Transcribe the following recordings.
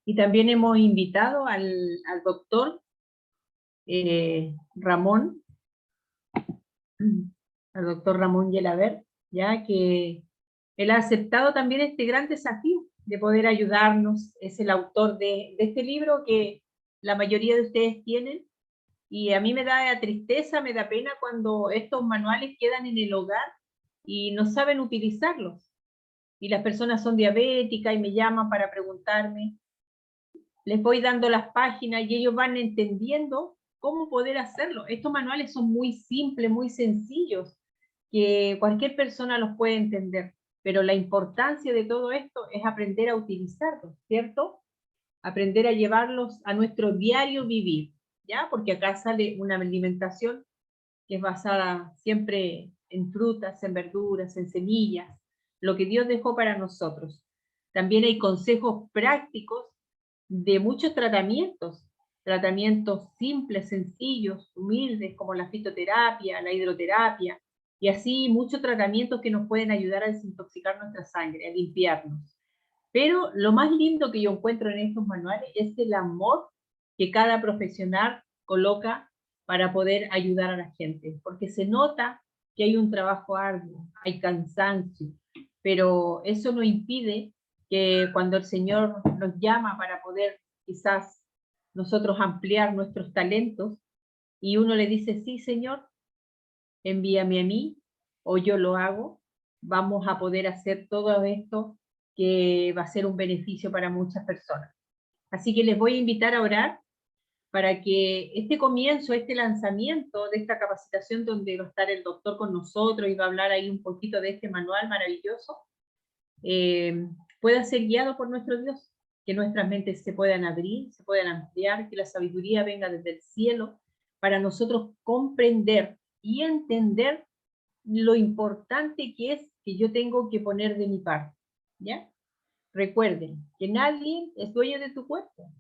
Y también hemos invitado al doctor Ramón, al doctor Ramón Yelaber, ya que él ha aceptado también este gran desafío de poder ayudarnos. Es el autor de este libro que la mayoría de ustedes tienen, y a mí me da tristeza, me da pena cuando estos manuales quedan en el hogar y no saben utilizarlos. Y las personas son diabéticas y me llaman para preguntarme. Les voy dando las páginas y ellos van entendiendo cómo poder hacerlo. Estos manuales son muy simples, muy sencillos, que cualquier persona los puede entender. Pero la importancia de todo esto es aprender a utilizarlos, ¿cierto? Aprender a llevarlos a nuestro diario vivir, ¿ya? Porque acá sale una alimentación que es basada siempre en frutas, en verduras, en semillas, lo que Dios dejó para nosotros. También hay consejos prácticos de muchos tratamientos simples, sencillos, humildes, como la fitoterapia, la hidroterapia, y así muchos tratamientos que nos pueden ayudar a desintoxicar nuestra sangre, a limpiarnos. Pero lo más lindo que yo encuentro en estos manuales es el amor que cada profesional coloca para poder ayudar a la gente, porque se nota que hay un trabajo arduo, hay cansancio, pero eso no impide que cuando el Señor nos llama para poder quizás nosotros ampliar nuestros talentos, y uno le dice, sí, Señor, envíame a mí, o yo lo hago, vamos a poder hacer todo esto que va a ser un beneficio para muchas personas. Así que les voy a invitar a orar para que este comienzo, este lanzamiento de esta capacitación donde va a estar el doctor con nosotros y va a hablar ahí un poquito de este manual maravilloso, pueda ser guiado por nuestro Dios, que nuestras mentes se puedan abrir, se puedan ampliar, que la sabiduría venga desde el cielo para nosotros comprender y entender lo importante que es que yo tengo que poner de mi parte, ¿ya? Recuerden que nadie es dueño de tu cuerpo.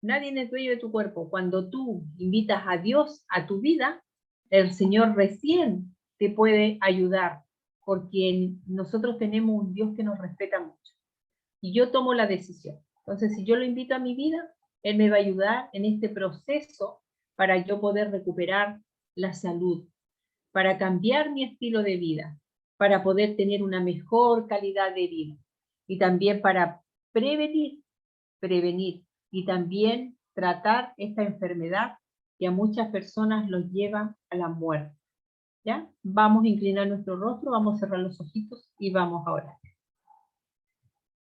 Nadie es dueño de tu cuerpo. Cuando tú invitas a Dios a tu vida, el Señor recién te puede ayudar, porque nosotros tenemos un Dios que nos respeta mucho. Y yo tomo la decisión. Entonces, si yo lo invito a mi vida, Él me va a ayudar en este proceso para yo poder recuperar la salud, para cambiar mi estilo de vida, para poder tener una mejor calidad de vida y también para prevenir y también tratar esta enfermedad que a muchas personas los lleva a la muerte. ¿Ya? Vamos a inclinar nuestro rostro, vamos a cerrar los ojitos y vamos a orar.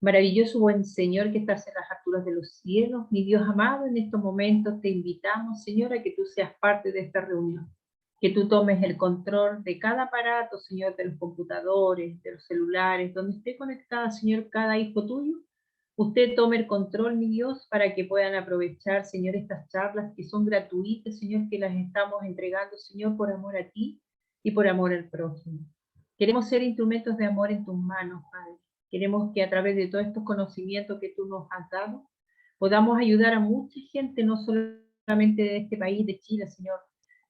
Maravilloso buen Señor que estás en las alturas de los cielos, mi Dios amado, en estos momentos te invitamos, Señor, a que tú seas parte de esta reunión, que tú tomes el control de cada aparato, Señor, de los computadores, de los celulares, donde esté conectada, Señor, cada hijo tuyo. Usted tome el control, mi Dios, para que puedan aprovechar, Señor, estas charlas que son gratuitas, Señor, que las estamos entregando, Señor, por amor a ti y por amor al prójimo. Queremos ser instrumentos de amor en tus manos, Padre. Queremos que a través de todos estos conocimientos que tú nos has dado, podamos ayudar a mucha gente, no solamente de este país, de Chile, Señor,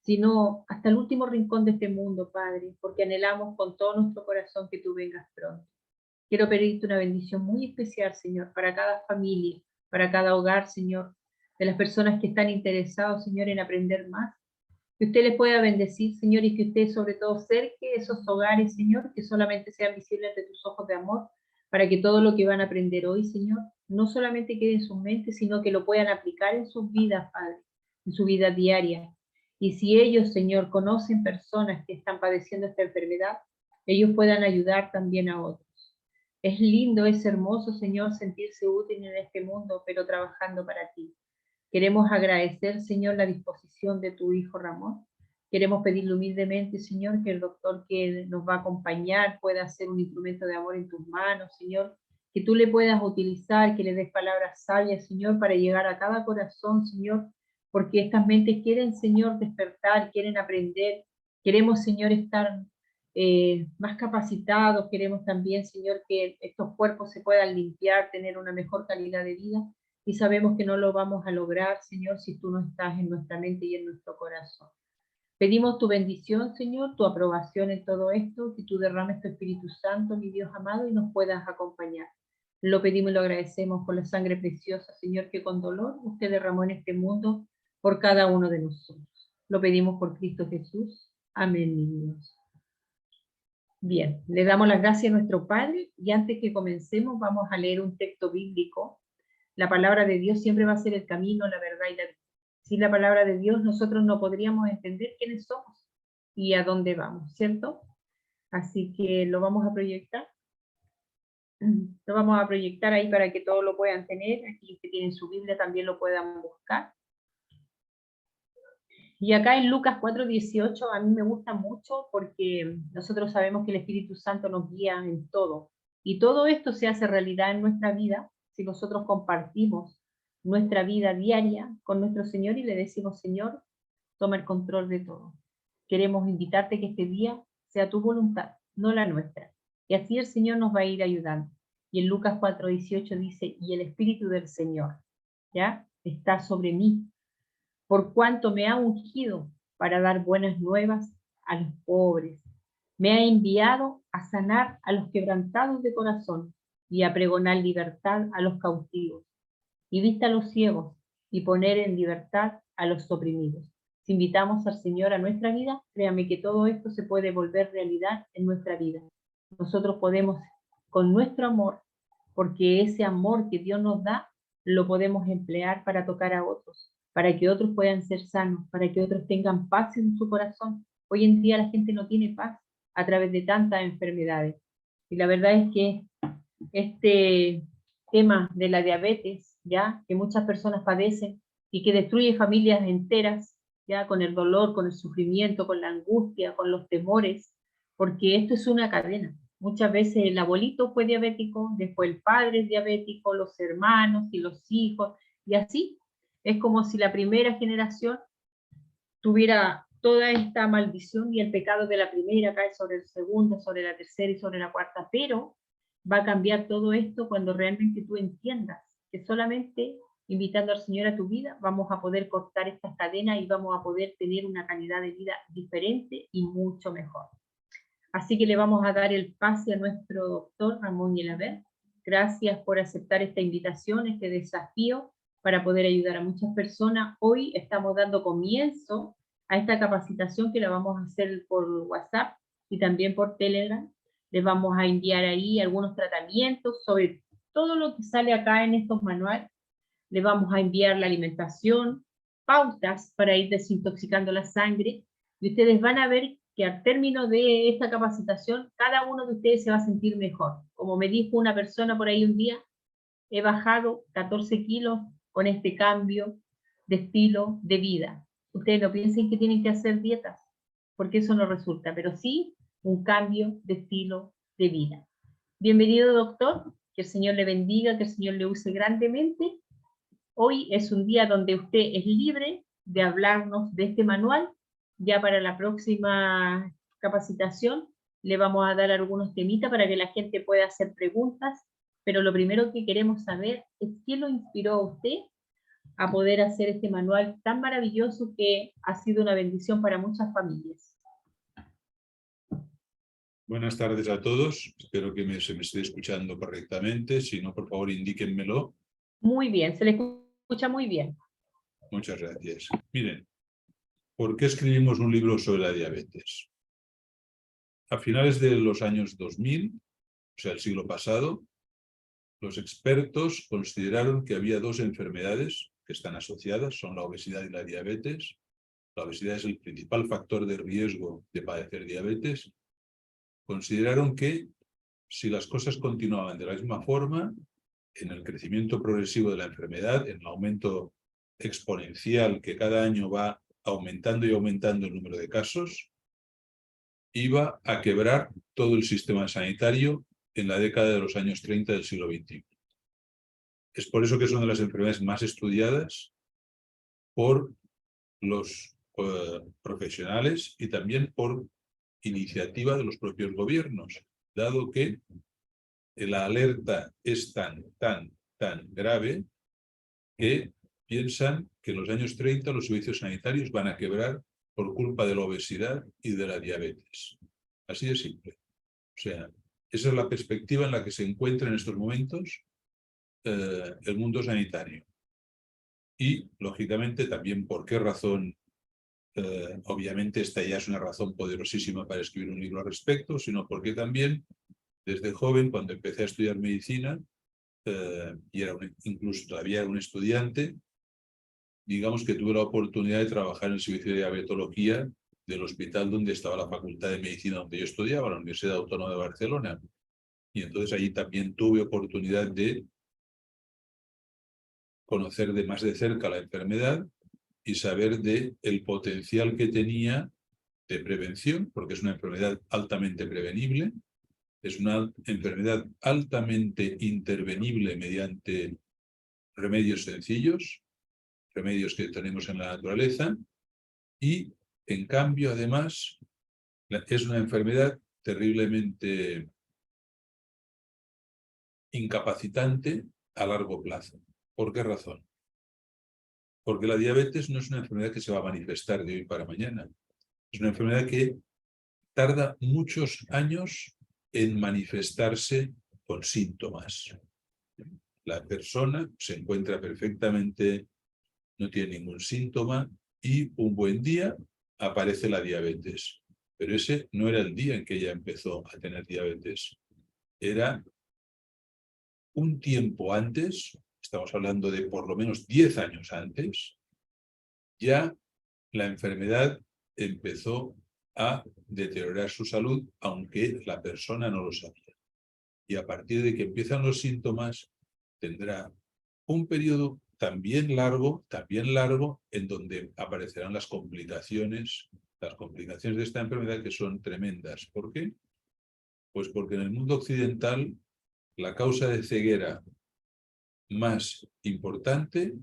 sino hasta el último rincón de este mundo, Padre, porque anhelamos con todo nuestro corazón que tú vengas pronto. Quiero pedirte una bendición muy especial, Señor, para cada familia, para cada hogar, Señor, de las personas que están interesados, Señor, en aprender más. Que usted les pueda bendecir, Señor, y que usted sobre todo cerque esos hogares, Señor, que solamente sean visibles de tus ojos de amor, para que todo lo que van a aprender hoy, Señor, no solamente quede en sus mentes, sino que lo puedan aplicar en sus vidas, Padre, en su vida diaria. Y si ellos, Señor, conocen personas que están padeciendo esta enfermedad, ellos puedan ayudar también a otros. Es lindo, es hermoso, Señor, sentirse útil en este mundo, pero trabajando para ti. Queremos agradecer, Señor, la disposición de tu Hijo Ramón. Queremos pedirle humildemente, Señor, que el doctor que nos va a acompañar pueda ser un instrumento de amor en tus manos, Señor. Que tú le puedas utilizar, que le des palabras sabias, Señor, para llegar a cada corazón, Señor, porque estas mentes quieren, Señor, despertar, quieren aprender. Queremos, Señor, estar más capacitados. Queremos también, Señor, que estos cuerpos se puedan limpiar, tener una mejor calidad de vida. Y sabemos que no lo vamos a lograr, Señor, si tú no estás en nuestra mente y en nuestro corazón. Pedimos tu bendición, Señor, tu aprobación en todo esto, que tú derrames tu Espíritu Santo, mi Dios amado, y nos puedas acompañar. Lo pedimos y lo agradecemos por la sangre preciosa, Señor, que con dolor usted derramó en este mundo por cada uno de nosotros. Lo pedimos por Cristo Jesús. Amén, mi Dios. Bien, le damos las gracias a nuestro Padre y antes que comencemos vamos a leer un texto bíblico. La palabra de Dios siempre va a ser el camino, la verdad y la vida. Sin la palabra de Dios nosotros no podríamos entender quiénes somos y a dónde vamos, ¿cierto? Así que lo vamos a proyectar. Lo vamos a proyectar ahí para que todos lo puedan tener. Aquí que tienen su Biblia también lo puedan buscar. Y acá en Lucas 4:18 a mí me gusta mucho porque nosotros sabemos que el Espíritu Santo nos guía en todo. Y todo esto se hace realidad en nuestra vida si nosotros compartimos nuestra vida diaria con nuestro Señor y le decimos, Señor, toma el control de todo. Queremos invitarte que este día sea tu voluntad, no la nuestra. Y así el Señor nos va a ir ayudando. Y en Lucas 4:18 dice, y el Espíritu del Señor, ¿ya? Está sobre mí, por cuanto me ha ungido para dar buenas nuevas a los pobres. Me ha enviado a sanar a los quebrantados de corazón y a pregonar libertad a los cautivos, y vista a los ciegos, y poner en libertad a los oprimidos. Si invitamos al Señor a nuestra vida, créame que todo esto se puede volver realidad en nuestra vida. Nosotros podemos, con nuestro amor, porque ese amor que Dios nos da, lo podemos emplear para tocar a otros, para que otros puedan ser sanos, para que otros tengan paz en su corazón. Hoy en día la gente no tiene paz a través de tantas enfermedades. Y la verdad es que este tema de la diabetes, ya que muchas personas padecen y que destruye familias enteras, ya con el dolor, con el sufrimiento, con la angustia, con los temores, porque esto es una cadena. Muchas veces el abuelito fue diabético, después el padre es diabético, los hermanos y los hijos, y así es como si la primera generación tuviera toda esta maldición y el pecado de la primera cae sobre la segunda, sobre la tercera y sobre la cuarta, pero va a cambiar todo esto cuando realmente tú entiendas que solamente invitando al Señor a tu vida vamos a poder cortar estas cadenas y vamos a poder tener una calidad de vida diferente y mucho mejor. Así que le vamos a dar el pase a nuestro doctor Ramón Yelaber. Gracias por aceptar esta invitación, este desafío para poder ayudar a muchas personas. Hoy estamos dando comienzo a esta capacitación que la vamos a hacer por WhatsApp y también por Telegram. Les vamos a enviar ahí algunos tratamientos sobre todo lo que sale acá en estos manuales. Les vamos a enviar la alimentación, pautas para ir desintoxicando la sangre y ustedes van a ver que al término de esta capacitación cada uno de ustedes se va a sentir mejor. Como me dijo una persona por ahí un día, he bajado 14 kilos con este cambio de estilo de vida. Ustedes no piensen que tienen que hacer dietas, porque eso no resulta, pero sí un cambio de estilo de vida. Bienvenido, doctor, que el Señor le bendiga, que el Señor le use grandemente. Hoy es un día donde usted es libre de hablarnos de este manual. Ya para la próxima capacitación le vamos a dar algunos temitas para que la gente pueda hacer preguntas, pero lo primero que queremos saber es qué lo inspiró a usted a poder hacer este manual tan maravilloso que ha sido una bendición para muchas familias. Buenas tardes a todos. Espero que se me esté escuchando correctamente. Si no, por favor, indíquenmelo. Muy bien, se le escucha muy bien. Muchas gracias. Miren, ¿por qué escribimos un libro sobre la diabetes? A finales de los años 2000, o sea, el siglo pasado, los expertos consideraron que había dos enfermedades que están asociadas, son la obesidad y la diabetes. La obesidad es el principal factor de riesgo de padecer diabetes. Consideraron que si las cosas continuaban de la misma forma, en el crecimiento progresivo de la enfermedad, en el aumento exponencial que cada año va aumentando y aumentando el número de casos, iba a quebrar todo el sistema sanitario en la década de los años 30 del siglo XXI. Es por eso que es una de las enfermedades más estudiadas por los profesionales y también por iniciativa de los propios gobiernos, dado que la alerta es tan grave que piensan que en los años 30 los servicios sanitarios van a quebrar por culpa de la obesidad y de la diabetes. Así de simple. O sea, esa es la perspectiva en la que se encuentra en estos momentos el mundo sanitario. Y, lógicamente, también por qué razón, obviamente esta ya es una razón poderosísima para escribir un libro al respecto, sino porque también, desde joven, cuando empecé a estudiar medicina, y incluso todavía era un estudiante, digamos que tuve la oportunidad de trabajar en el servicio de diabetología del hospital donde estaba la Facultad de Medicina donde yo estudiaba, la Universidad Autónoma de Barcelona. Y entonces allí también tuve oportunidad de conocer más de cerca la enfermedad y saber el potencial que tenía de prevención, porque es una enfermedad altamente prevenible, es una enfermedad altamente intervenible mediante remedios sencillos, remedios que tenemos en la naturaleza, y en cambio, además, es una enfermedad terriblemente incapacitante a largo plazo. ¿Por qué razón? Porque la diabetes no es una enfermedad que se va a manifestar de hoy para mañana. Es una enfermedad que tarda muchos años en manifestarse con síntomas. La persona se encuentra perfectamente, no tiene ningún síntoma y un buen día aparece la diabetes. Pero ese no era el día en que ella empezó a tener diabetes. Era un tiempo antes, estamos hablando de por lo menos 10 años antes, ya la enfermedad empezó a deteriorar su salud, aunque la persona no lo sabía. Y a partir de que empiezan los síntomas, tendrá un periodo también largo, en donde aparecerán las complicaciones de esta enfermedad, que son tremendas. ¿Por qué? Pues porque en el mundo occidental la causa de ceguera más importante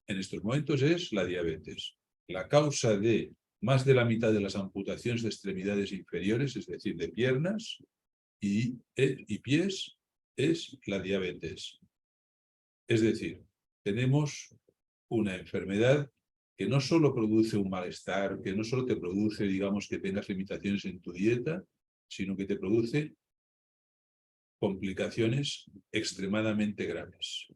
en estos momentos es la diabetes. La causa de más de la mitad de las amputaciones de extremidades inferiores, es decir, de piernas y pies, es la diabetes. Es decir, tenemos una enfermedad que no solo produce un malestar, que no solo te produce, digamos, que tengas limitaciones en tu dieta, sino que te produce complicaciones extremadamente graves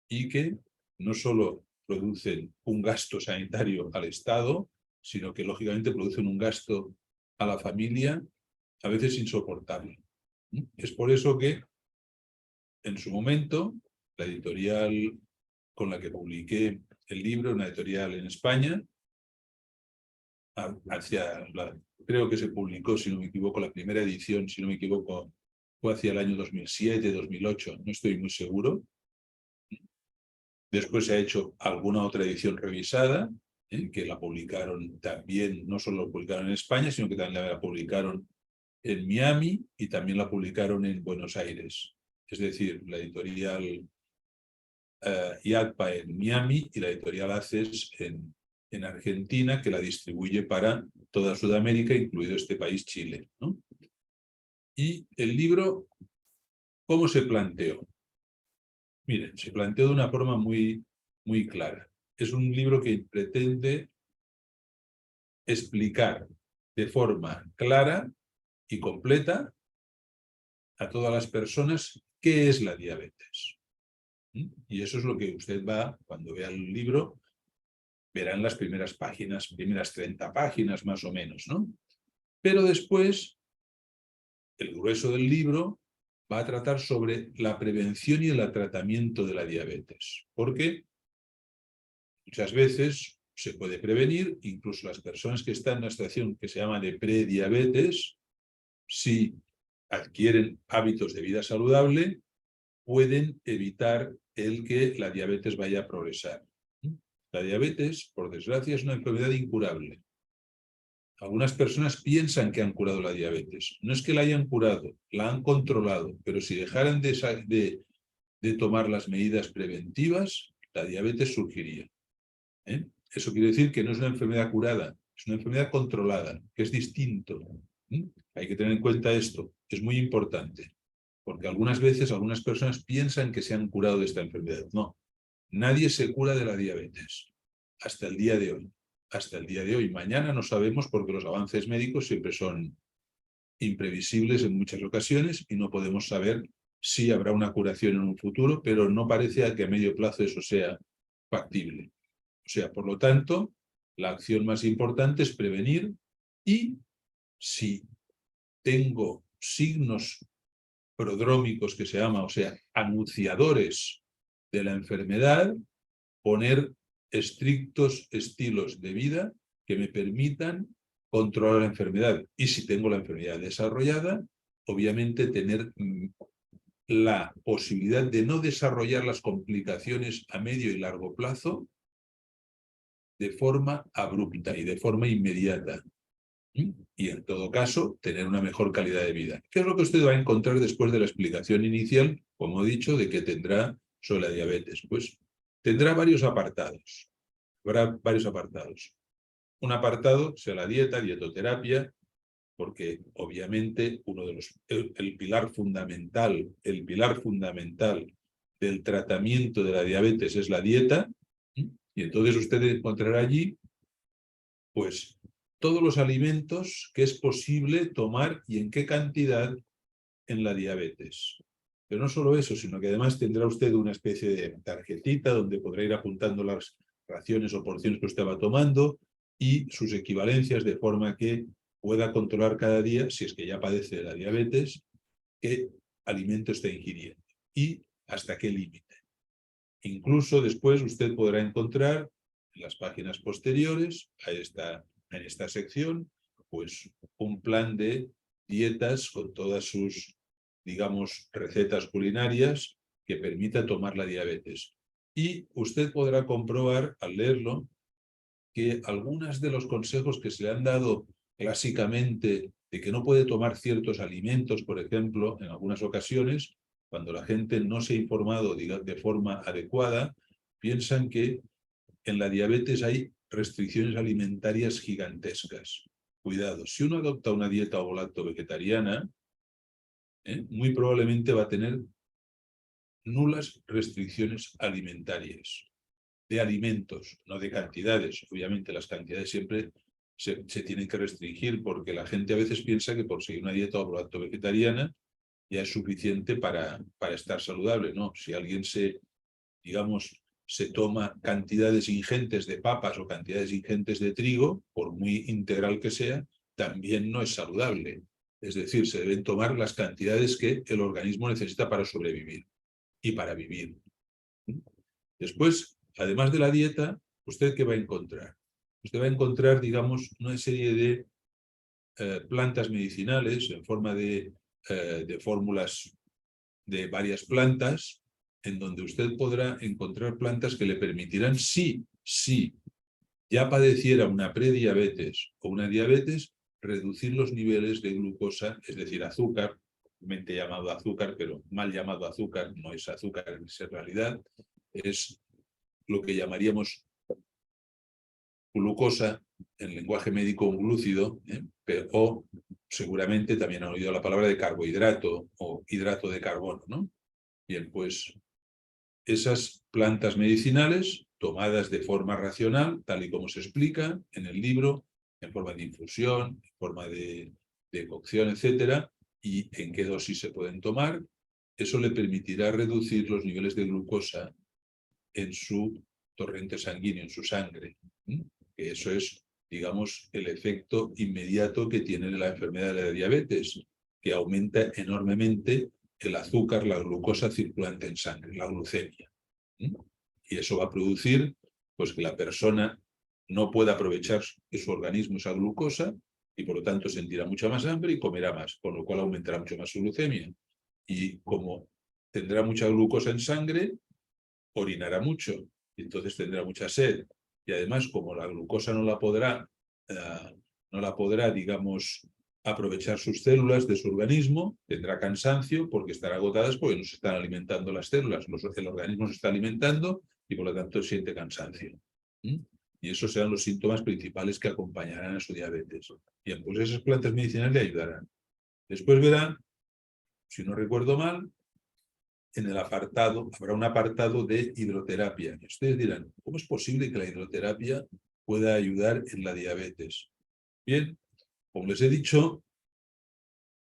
y que no solo producen un gasto sanitario al Estado, sino que lógicamente producen un gasto a la familia a veces insoportable. Es por eso que en su momento la editorial con la que publiqué el libro, una editorial en España, creo que se publicó, si no me equivoco, la primera edición, si no me equivoco, fue hacia el año 2007, 2008, no estoy muy seguro. Después se ha hecho alguna otra edición revisada, que la publicaron también, no solo la publicaron en España, sino que también la publicaron en Miami y también la publicaron en Buenos Aires. Es decir, la editorial IADPA en Miami y la editorial ACES en Argentina, que la distribuye para toda Sudamérica, incluido este país, Chile, ¿no? Y el libro, ¿cómo se planteó? Miren, se planteó de una forma muy, muy clara. Es un libro que pretende explicar de forma clara y completa a todas las personas qué es la diabetes. Y eso es lo que usted va, cuando vea el libro, verán las primeras páginas, primeras 30 páginas más o menos, ¿no? Pero después, el grueso del libro va a tratar sobre la prevención y el tratamiento de la diabetes. Porque muchas veces se puede prevenir, incluso las personas que están en una situación que se llama de prediabetes, si adquieren hábitos de vida saludable, pueden evitar el que la diabetes vaya a progresar. La diabetes, por desgracia, es una enfermedad incurable. Algunas personas piensan que han curado la diabetes. No es que la hayan curado, la han controlado, pero si dejaran de tomar las medidas preventivas, la diabetes surgiría. Eso quiere decir que no es una enfermedad curada, es una enfermedad controlada, que es distinto. Hay que tener en cuenta esto, es muy importante, porque algunas veces algunas personas piensan que se han curado de esta enfermedad. No, nadie se cura de la diabetes hasta el día de hoy. Hasta el día de hoy. Mañana no sabemos, porque los avances médicos siempre son imprevisibles en muchas ocasiones y no podemos saber sí habrá una curación en un futuro, pero no parece que a medio plazo eso sea factible. O sea, por lo tanto, la acción más importante es prevenir y si tengo signos prodrómicos que se llama, o sea, anunciadores de la enfermedad, poner estrictos estilos de vida que me permitan controlar la enfermedad. Y si tengo la enfermedad desarrollada, obviamente tener la posibilidad de no desarrollar las complicaciones a medio y largo plazo de forma abrupta y de forma inmediata. Y en todo caso, tener una mejor calidad de vida. ¿Qué es lo que usted va a encontrar después de la explicación inicial, como he dicho, de que tendrá sobre la diabetes? Pues tendrá varios apartados. Habrá varios apartados. Un apartado sea la dieta, dietoterapia, porque obviamente uno de los, el pilar fundamental del tratamiento de la diabetes es la dieta, y entonces usted encontrará allí, pues, todos los alimentos que es posible tomar y en qué cantidad en la diabetes. Pero no solo eso, sino que además tendrá usted una especie de tarjetita donde podrá ir apuntando las raciones o porciones que usted va tomando y sus equivalencias de forma que pueda controlar cada día, si es que ya padece de la diabetes, qué alimento está ingiriendo y hasta qué límite. Incluso después usted podrá encontrar en las páginas posteriores en esta sección, pues un plan de dietas con todas sus, digamos, recetas culinarias que permita tomar la diabetes. Y usted podrá comprobar al leerlo que algunos de los consejos que se le han dado clásicamente de que no puede tomar ciertos alimentos, por ejemplo, en algunas ocasiones, cuando la gente no se ha informado de forma adecuada, piensan que en la diabetes hay restricciones alimentarias gigantescas. Cuidado, si uno adopta una dieta ovo-lacto-vegetariana, muy probablemente va a tener nulas restricciones alimentarias. De alimentos, no de cantidades. Obviamente las cantidades siempre se tienen que restringir porque la gente a veces piensa que por seguir una dieta ovo-lacto-vegetariana ya es suficiente para estar saludable. No, si alguien digamos, se toma cantidades ingentes de papas o cantidades ingentes de trigo, por muy integral que sea, también no es saludable. Es decir, se deben tomar las cantidades que el organismo necesita para sobrevivir y para vivir. Después, además de la dieta, ¿usted qué va a encontrar? Usted va a encontrar, digamos, una serie de plantas medicinales en forma de fórmulas de varias plantas, en donde usted podrá encontrar plantas que le permitirán, si ya padeciera una prediabetes o una diabetes, reducir los niveles de glucosa, es decir, azúcar, mente llamado azúcar, pero mal llamado azúcar, no es azúcar en realidad, es lo que llamaríamos glucosa, en lenguaje médico un glúcido, o seguramente también han oído la palabra de carbohidrato o hidrato de carbono, ¿no? Bien, pues esas plantas medicinales tomadas de forma racional, tal y como se explica en el libro, en forma de infusión, en forma de cocción, etcétera, y en qué dosis se pueden tomar, eso le permitirá reducir los niveles de glucosa en su torrente sanguíneo, en su sangre. Que eso es, digamos, el efecto inmediato que tiene la enfermedad de la diabetes, que aumenta enormemente el azúcar, la glucosa circulante en sangre, la glucemia. Y eso va a producir, pues, que la persona no pueda aprovechar de su organismo esa glucosa y por lo tanto sentirá mucha más hambre y comerá más, con lo cual aumentará mucho más su glucemia. Y como tendrá mucha glucosa en sangre, orinará mucho y entonces tendrá mucha sed. Y además, como la glucosa no la podrá, digamos, aprovechar sus células de su organismo, tendrá cansancio porque estarán agotadas porque no se están alimentando las células, el organismo se está alimentando y por lo tanto siente cansancio. Y esos serán los síntomas principales que acompañarán a su diabetes. Bien, pues esas plantas medicinales le ayudarán. Después verán, si no recuerdo mal, en el apartado, habrá un apartado de hidroterapia. Y ustedes dirán, ¿cómo es posible que la hidroterapia pueda ayudar en la diabetes? Bien, como les he dicho,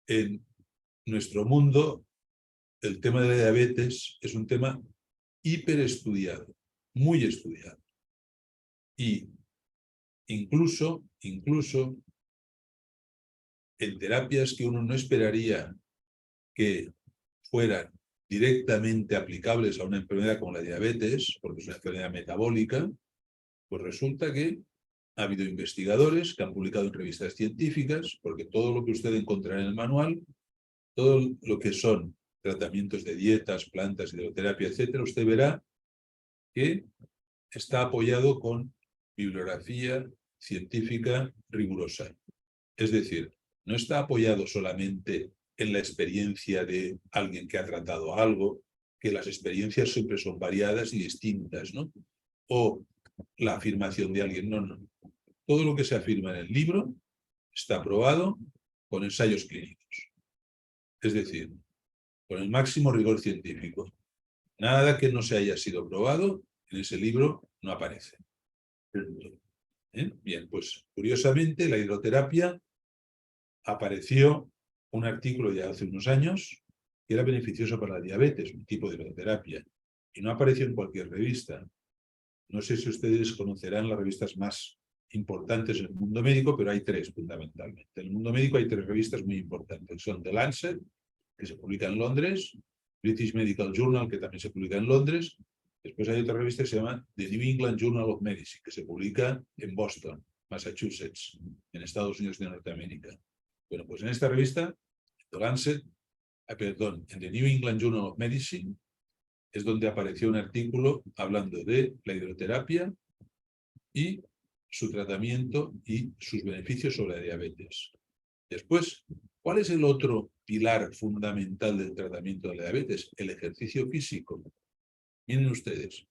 en nuestro mundo el tema de la diabetes es un tema hiperestudiado, muy estudiado. Y incluso en terapias que uno no esperaría que fueran directamente aplicables a una enfermedad como la diabetes, porque es una enfermedad metabólica, pues resulta que ha habido investigadores que han publicado en revistas científicas, porque todo lo que usted encontrará en el manual, todo lo que son tratamientos de dietas, plantas, hidroterapia, etcétera, usted verá que está apoyado con bibliografía científica rigurosa. Es decir, no está apoyado solamente en la experiencia de alguien que ha tratado algo, que las experiencias siempre son variadas y distintas, ¿no? O la afirmación de alguien, no. Todo lo que se afirma en el libro está aprobado con ensayos clínicos. Es decir, con el máximo rigor científico. Nada que no se haya sido probado en ese libro no aparece. Bien, pues curiosamente la hidroterapia apareció un artículo ya hace unos años que era beneficioso para la diabetes, un tipo de hidroterapia, y no apareció en cualquier revista. No sé si ustedes conocerán las revistas más importantes en el mundo médico, pero hay tres fundamentalmente. En el mundo médico hay tres revistas muy importantes. Son The Lancet, que se publica en Londres, British Medical Journal, que también se publica en Londres. Después hay otra revista que se llama The New England Journal of Medicine, que se publica en Boston, Massachusetts, en Estados Unidos de Norteamérica. Bueno, pues en esta revista, The Lancet, en The New England Journal of Medicine, es donde apareció un artículo hablando de la hidroterapia y su tratamiento y sus beneficios sobre la diabetes. Después, ¿cuál es el otro pilar fundamental del tratamiento de la diabetes? El ejercicio físico. Miren ustedes,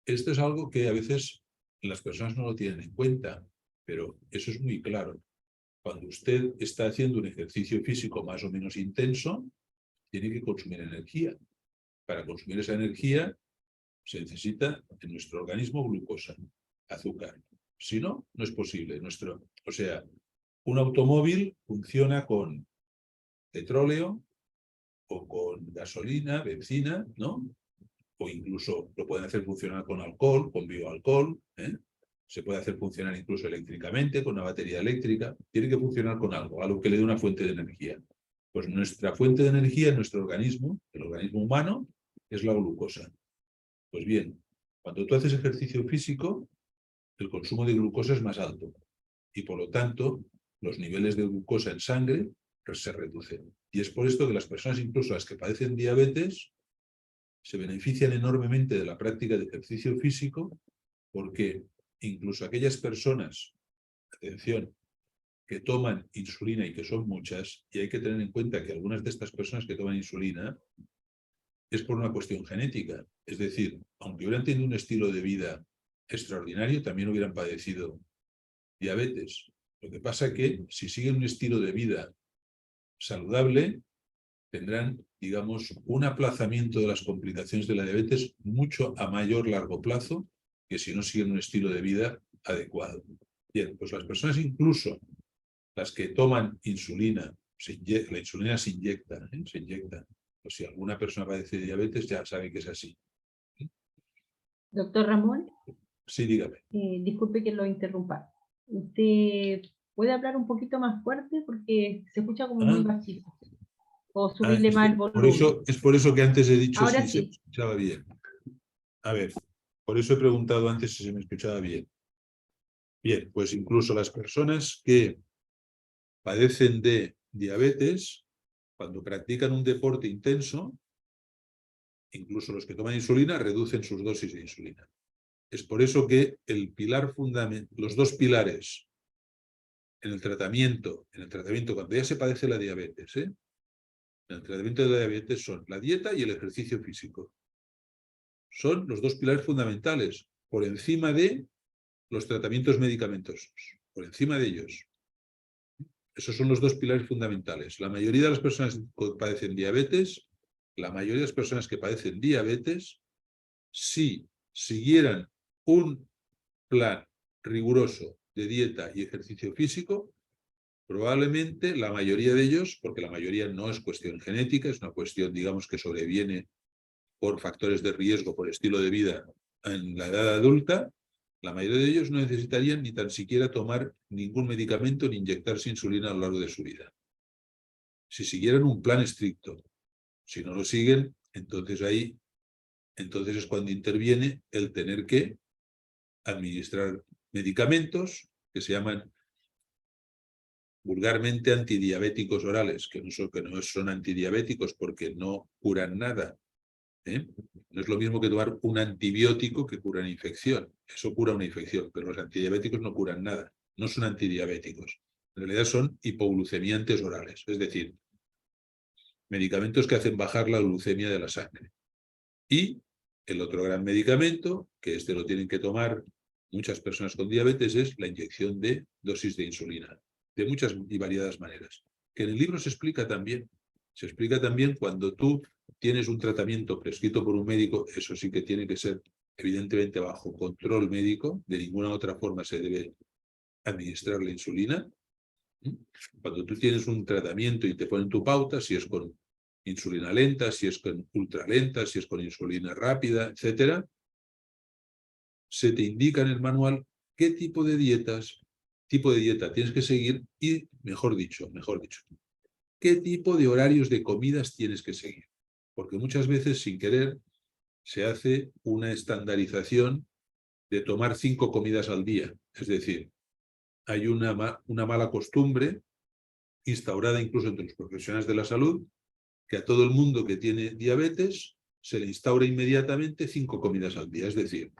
esto es algo que a veces las personas no lo tienen en cuenta, pero eso es muy claro. Cuando usted está haciendo un ejercicio físico más o menos intenso, tiene que consumir energía. Para consumir esa energía se necesita en nuestro organismo glucosa, azúcar. Si no, no es posible. O sea, un automóvil funciona con petróleo o con gasolina, benzina, ¿no? O incluso lo pueden hacer funcionar con alcohol, con bioalcohol, ¿eh? Se puede hacer funcionar incluso eléctricamente, con una batería eléctrica. Tiene que funcionar con algo que le dé una fuente de energía. Pues nuestra fuente de energía en nuestro organismo, el organismo humano, es la glucosa. Pues bien, cuando tú haces ejercicio físico, el consumo de glucosa es más alto y por lo tanto los niveles de glucosa en sangre se reducen. Y es por esto que las personas, incluso las que padecen diabetes, se benefician enormemente de la práctica de ejercicio físico porque incluso aquellas personas, atención, que toman insulina y que son muchas, y hay que tener en cuenta que algunas de estas personas que toman insulina es por una cuestión genética. Es decir, aunque hubieran tenido un estilo de vida extraordinario, también hubieran padecido diabetes. Lo que pasa es que si siguen un estilo de vida saludable, tendrán, digamos, un aplazamiento de las complicaciones de la diabetes mucho a mayor largo plazo que si no siguen un estilo de vida adecuado. Bien, pues las personas, incluso las que toman insulina, la insulina se inyecta, se inyecta. O si alguna persona padece diabetes, ya sabe que es así. Doctor Ramón, Sí, dígame. disculpe que lo interrumpa. ¿Usted puede hablar un poquito más fuerte? Porque se escucha como muy bajito. O subirle más el volumen. Es por eso que antes he dicho Ahora si se sí. escuchaba bien. A ver, por eso he preguntado antes si se me escuchaba bien. Bien, pues incluso las personas que padecen de diabetes, cuando practican un deporte intenso, incluso los que toman insulina, reducen sus dosis de insulina. Es por eso que el pilar fundamental, los dos pilares en el tratamiento cuando ya se padece la diabetes, en el tratamiento de la diabetes son la dieta y el ejercicio físico. Son los dos pilares fundamentales, por encima de los tratamientos medicamentosos, por encima de ellos. Esos son los dos pilares fundamentales. La mayoría de las personas que padecen diabetes, si siguieran un plan riguroso de dieta y ejercicio físico, Probablemente la mayoría de ellos, porque la mayoría no es cuestión genética, es una cuestión, digamos, que sobreviene por factores de riesgo, por estilo de vida en la edad adulta, la mayoría de ellos no necesitarían ni tan siquiera tomar ningún medicamento ni inyectarse insulina a lo largo de su vida. Si siguieran un plan estricto. Si no lo siguen, entonces es cuando interviene el tener que administrar medicamentos que se llaman vulgarmente antidiabéticos orales, que no son antidiabéticos porque no curan nada. No es lo mismo que tomar un antibiótico que cura una infección. Eso cura una infección, pero los antidiabéticos no curan nada. No son antidiabéticos. En realidad son hipoglucemiantes orales, es decir, medicamentos que hacen bajar la glucemia de la sangre. Y el otro gran medicamento, que este lo tienen que tomar muchas personas con diabetes, es la inyección de dosis de insulina, de muchas y variadas maneras. Que en el libro se explica también. Se explica también cuando tú tienes un tratamiento prescrito por un médico, eso sí que tiene que ser evidentemente bajo control médico, de ninguna otra forma se debe administrar la insulina. Cuando tú tienes un tratamiento y te ponen tu pauta, si es con insulina lenta, si es con ultralenta, si es con insulina rápida, etcétera, se te indica en el manual qué tipo de dieta tienes que seguir y, mejor dicho, qué tipo de horarios de comidas tienes que seguir. Porque muchas veces, sin querer, se hace una estandarización de tomar 5 comidas al día. Es decir, hay una mala costumbre instaurada incluso entre los profesionales de la salud, que a todo el mundo que tiene diabetes se le instaura inmediatamente 5 comidas al día. Es decir,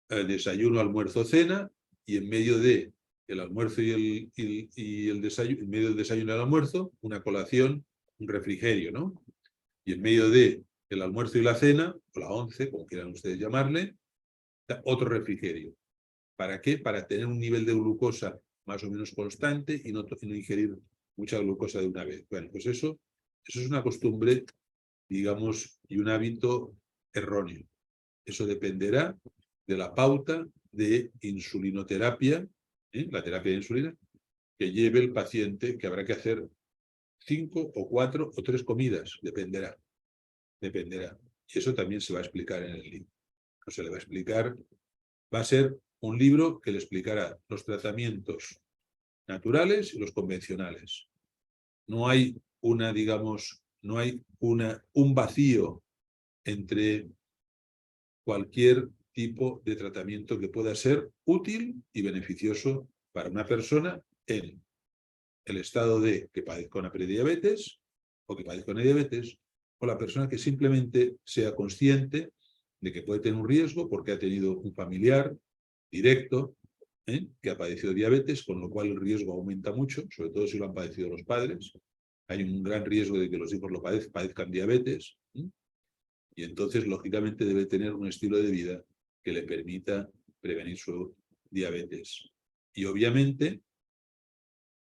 el desayuno, almuerzo, cena, y en medio de el almuerzo y el desayuno, en medio del desayuno y el almuerzo, una colación, un refrigerio, ¿no? Y en medio de el almuerzo y la cena, o la 11, como quieran ustedes llamarle, otro refrigerio. ¿Para qué? Para tener un nivel de glucosa más o menos constante y no ingerir mucha glucosa de una vez. Bueno, pues eso es una costumbre, digamos, y un hábito erróneo. Eso dependerá de la pauta de insulinoterapia, la terapia de insulina, que lleve el paciente, que habrá que hacer 5 o 4 o 3 comidas, dependerá. Y eso también se va a explicar en el libro. No se le va a explicar, va a ser un libro que le explicará los tratamientos naturales y los convencionales. No hay un vacío entre cualquier tipo de tratamiento que pueda ser útil y beneficioso para una persona en el estado de que padezca una prediabetes o que padezca una diabetes, o la persona que simplemente sea consciente de que puede tener un riesgo porque ha tenido un familiar directo que ha padecido diabetes, con lo cual el riesgo aumenta mucho, sobre todo si lo han padecido los padres. Hay un gran riesgo de que los hijos lo padezcan diabetes, y entonces, lógicamente, debe tener un estilo de vida que le permita prevenir su diabetes. Y obviamente,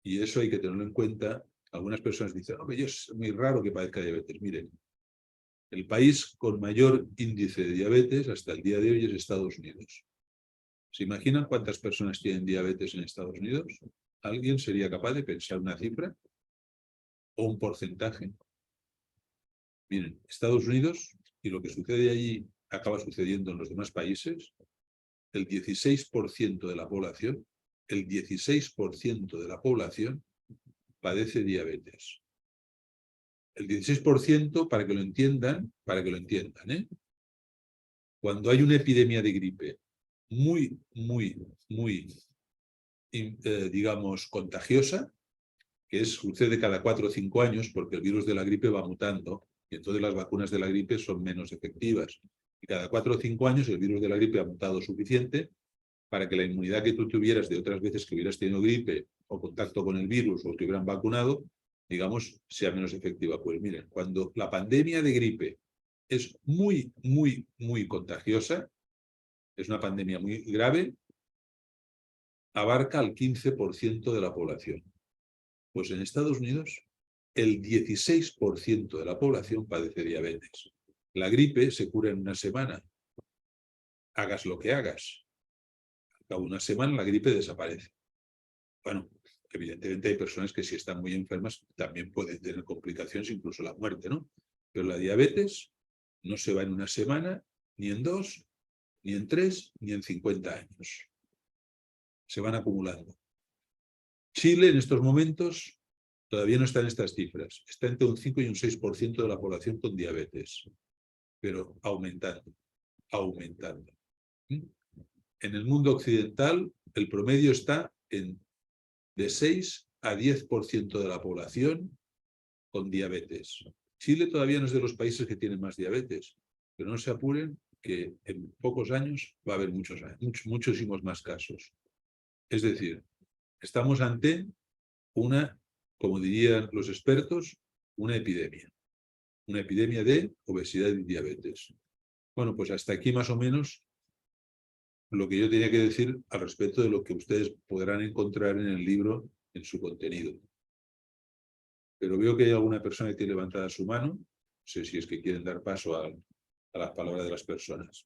y eso hay que tenerlo en cuenta, algunas personas dicen, es muy raro que padezca diabetes. Miren, el país con mayor índice de diabetes hasta el día de hoy es Estados Unidos. ¿Se imaginan cuántas personas tienen diabetes en Estados Unidos? ¿Alguien sería capaz de pensar una cifra o un porcentaje? Miren, Estados Unidos, y lo que sucede allí acaba sucediendo en los demás países, el 16% de la población, padece diabetes. El 16%, para que lo entiendan, cuando hay una epidemia de gripe muy, digamos, contagiosa, que sucede cada 4 o 5 años, porque el virus de la gripe va mutando, y entonces las vacunas de la gripe son menos efectivas. Y cada 4 o 5 años el virus de la gripe ha mutado suficiente para que la inmunidad que tú tuvieras de otras veces que hubieras tenido gripe o contacto con el virus o te hubieran vacunado, digamos, sea menos efectiva. Pues miren, cuando la pandemia de gripe es muy contagiosa, es una pandemia muy grave, abarca al 15% de la población. Pues en Estados Unidos, el 16% de la población padece diabetes. La gripe se cura en una semana. Hagas lo que hagas. A una semana la gripe desaparece. Bueno, Evidentemente hay personas que si están muy enfermas también pueden tener complicaciones, incluso la muerte, ¿no? Pero la diabetes no se va en una semana, ni en 2, ni en 3, ni en 50 años. Se van acumulando. Chile en estos momentos todavía no está en estas cifras. Está entre un 5 y un 6% de la población con diabetes, pero aumentando, aumentando. En el mundo occidental el promedio está en de 6 a 10% de la población con diabetes. Chile todavía no es de los países que tienen más diabetes, pero no se apuren que en pocos años va a haber muchísimos más casos. Es decir, estamos ante una, como dirían los expertos, una epidemia de obesidad y diabetes. Bueno, pues hasta aquí más o menos lo que yo tenía que decir al respecto de lo que ustedes podrán encontrar en el libro en su contenido. Pero veo que hay alguna persona que tiene levantada su mano. No sé si es que quieren dar paso a las palabras de las personas.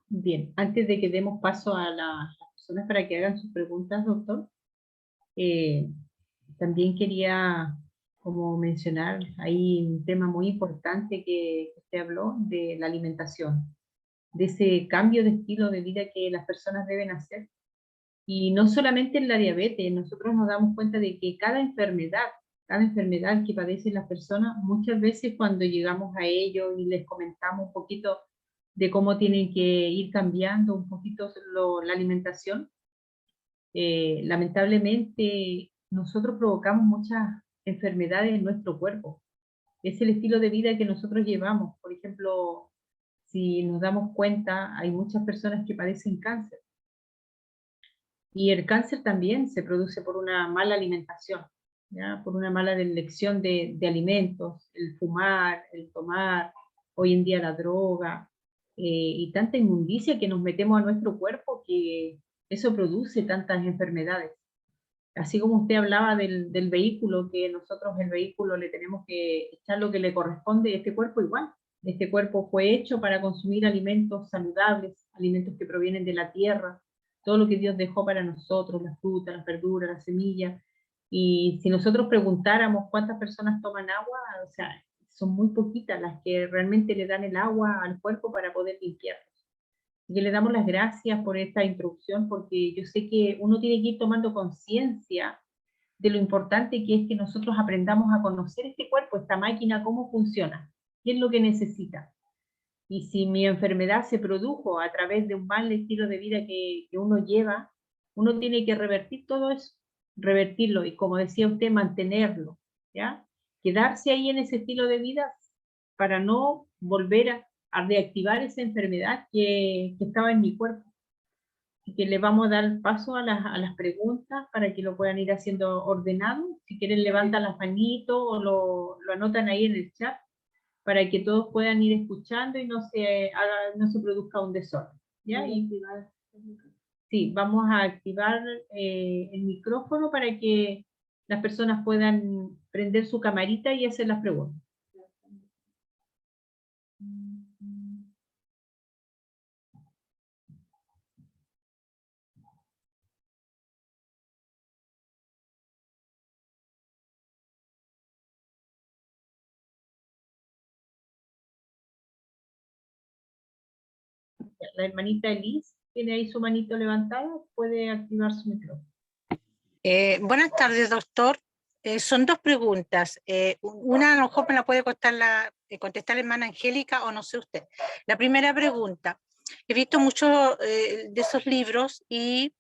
Bien, antes de que demos paso a las personas para que hagan sus preguntas, doctor, también quería como mencionar, hay un tema muy importante que usted habló de la alimentación, de ese cambio de estilo de vida que las personas deben hacer. Y no solamente en la diabetes, nosotros nos damos cuenta de que cada enfermedad que padecen las personas, muchas veces cuando llegamos a ellos y les comentamos un poquito de cómo tienen que ir cambiando un poquito la alimentación, lamentablemente nosotros provocamos muchas enfermedades en nuestro cuerpo. Es el estilo de vida que nosotros llevamos. Por ejemplo, si nos damos cuenta, hay muchas personas que padecen cáncer. Y el cáncer también se produce por una mala alimentación, ¿ya? Por una mala elección de alimentos, el fumar, el tomar, hoy en día la droga, y tanta inmundicia que nos metemos a nuestro cuerpo que eso produce tantas enfermedades. Así como usted hablaba del vehículo, que nosotros el vehículo le tenemos que echar lo que le corresponde, este cuerpo igual. Este cuerpo fue hecho para consumir alimentos saludables, alimentos que provienen de la tierra, todo lo que Dios dejó para nosotros, las frutas, las verduras, las semillas. Y si nosotros preguntáramos cuántas personas toman agua, o sea, son muy poquitas las que realmente le dan el agua al cuerpo para poder limpiarlo. Y le damos las gracias por esta introducción, porque yo sé que uno tiene que ir tomando conciencia de lo importante que es que nosotros aprendamos a conocer este cuerpo, esta máquina, cómo funciona, qué es lo que necesita. Y si mi enfermedad se produjo a través de un mal estilo de vida que uno lleva, uno tiene que revertir todo eso, revertirlo y, como decía usted, mantenerlo, ¿ya? Quedarse ahí en ese estilo de vida para no volver a reactivar esa enfermedad que estaba en mi cuerpo. Así que le vamos a dar paso a las preguntas para que lo puedan ir haciendo ordenado. Si quieren, levantan las manitos o lo anotan ahí en el chat para que todos puedan ir escuchando y no se produzca un desorden. ¿Ya? Sí, vamos a activar el micrófono para que las personas puedan prender su camarita y hacer las preguntas. La hermanita Elis tiene ahí su manito levantada, puede activar su micrófono. Buenas tardes, doctor. Son dos preguntas. Una a lo mejor me la puede contestar la hermana Angélica o no sé usted. La primera pregunta. He visto muchos de esos libros y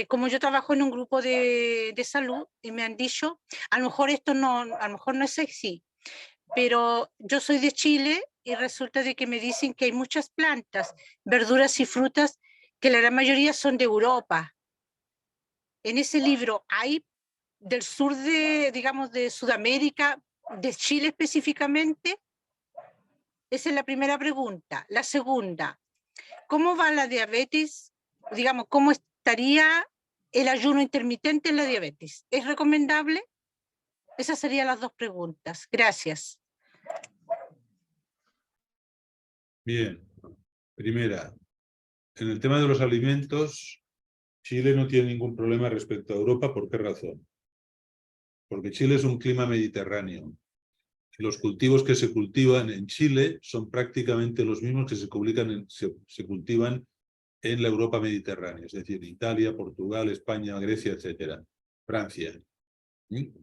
como yo trabajo en un grupo de salud y me han dicho, a lo mejor esto no, a lo mejor no es así, pero yo soy de Chile y resulta de que me dicen que hay muchas plantas, verduras y frutas que la gran mayoría son de Europa. En ese libro hay del sur de, digamos, de Sudamérica, de Chile específicamente. Esa es la primera pregunta. La segunda, ¿cómo va la diabetes? Digamos, ¿cómo estaría el ayuno intermitente en la diabetes? ¿Es recomendable? Esas serían las dos preguntas. Gracias. Bien. Primera, en el tema de los alimentos, Chile no tiene ningún problema respecto a Europa. ¿Por qué razón? Porque Chile es un clima mediterráneo. Los cultivos que se cultivan en Chile son prácticamente los mismos que se cultivan en la Europa mediterránea, es decir, Italia, Portugal, España, Grecia, etcétera, Francia.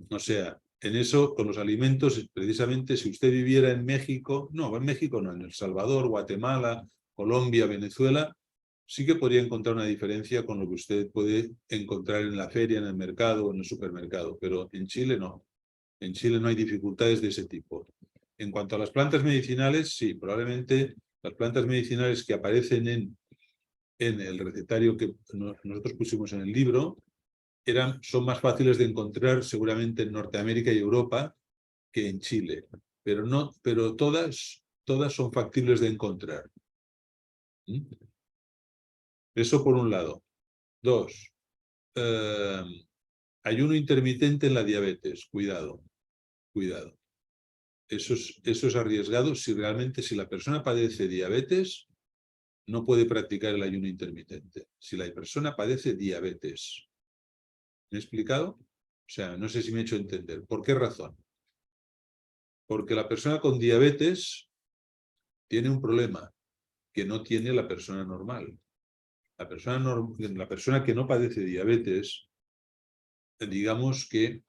O sea, en eso, con los alimentos, precisamente, si usted viviera en México, en El Salvador, Guatemala, Colombia, Venezuela, sí que podría encontrar una diferencia con lo que usted puede encontrar en la feria, en el mercado o en el supermercado, pero en Chile no. En Chile no hay dificultades de ese tipo. En cuanto a las plantas medicinales, sí, probablemente las plantas medicinales que aparecen en el recetario que nosotros pusimos en el libro son más fáciles de encontrar seguramente en Norteamérica y Europa que en Chile, pero todas son factibles de encontrar. Eso por un lado. Dos, ayuno intermitente en la diabetes. Cuidado. Eso es arriesgado si la persona padece diabetes, no puede practicar el ayuno intermitente. Si la persona padece diabetes. ¿Me he explicado? O sea, no sé si me he hecho entender. ¿Por qué razón? Porque la persona con diabetes tiene un problema que no tiene la persona normal. La persona que no padece diabetes, digamos que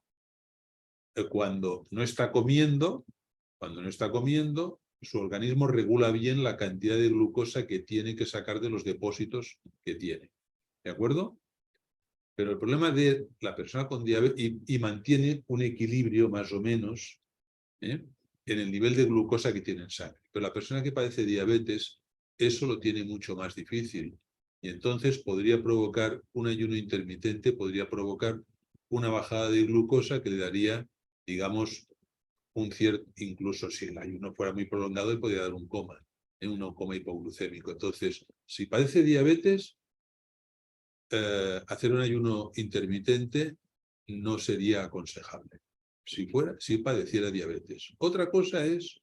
cuando no está comiendo, su organismo regula bien la cantidad de glucosa que tiene que sacar de los depósitos que tiene. ¿De acuerdo? Pero el problema de la persona con diabetes, y mantiene un equilibrio más o menos en el nivel de glucosa que tiene en sangre. Pero la persona que padece diabetes, eso lo tiene mucho más difícil. Y entonces podría provocar un ayuno intermitente, podría provocar una bajada de glucosa que le daría, digamos, incluso si el ayuno fuera muy prolongado, le podría dar un coma hipoglucémico. Entonces, si padece diabetes, hacer un ayuno intermitente no sería aconsejable si padeciera diabetes. Otra cosa es,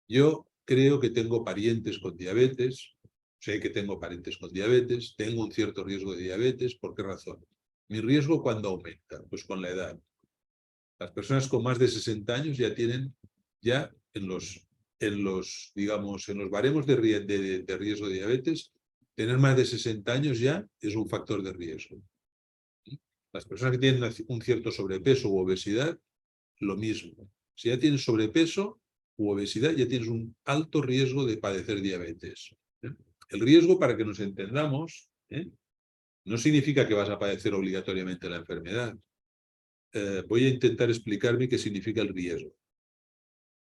yo creo que tengo parientes con diabetes, sé que tengo parientes con diabetes, tengo un cierto riesgo de diabetes. ¿Por qué razón? Mi riesgo, ¿cuándo aumenta? Pues con la edad. Las personas con más de 60 años ya tienen, en los baremos de riesgo de diabetes, tener más de 60 años ya es un factor de riesgo. Las personas que tienen un cierto sobrepeso u obesidad, lo mismo. Si ya tienes sobrepeso u obesidad, ya tienes un alto riesgo de padecer diabetes. El riesgo, para que nos entendamos, no significa que vas a padecer obligatoriamente la enfermedad. Voy a intentar explicarme qué significa el riesgo.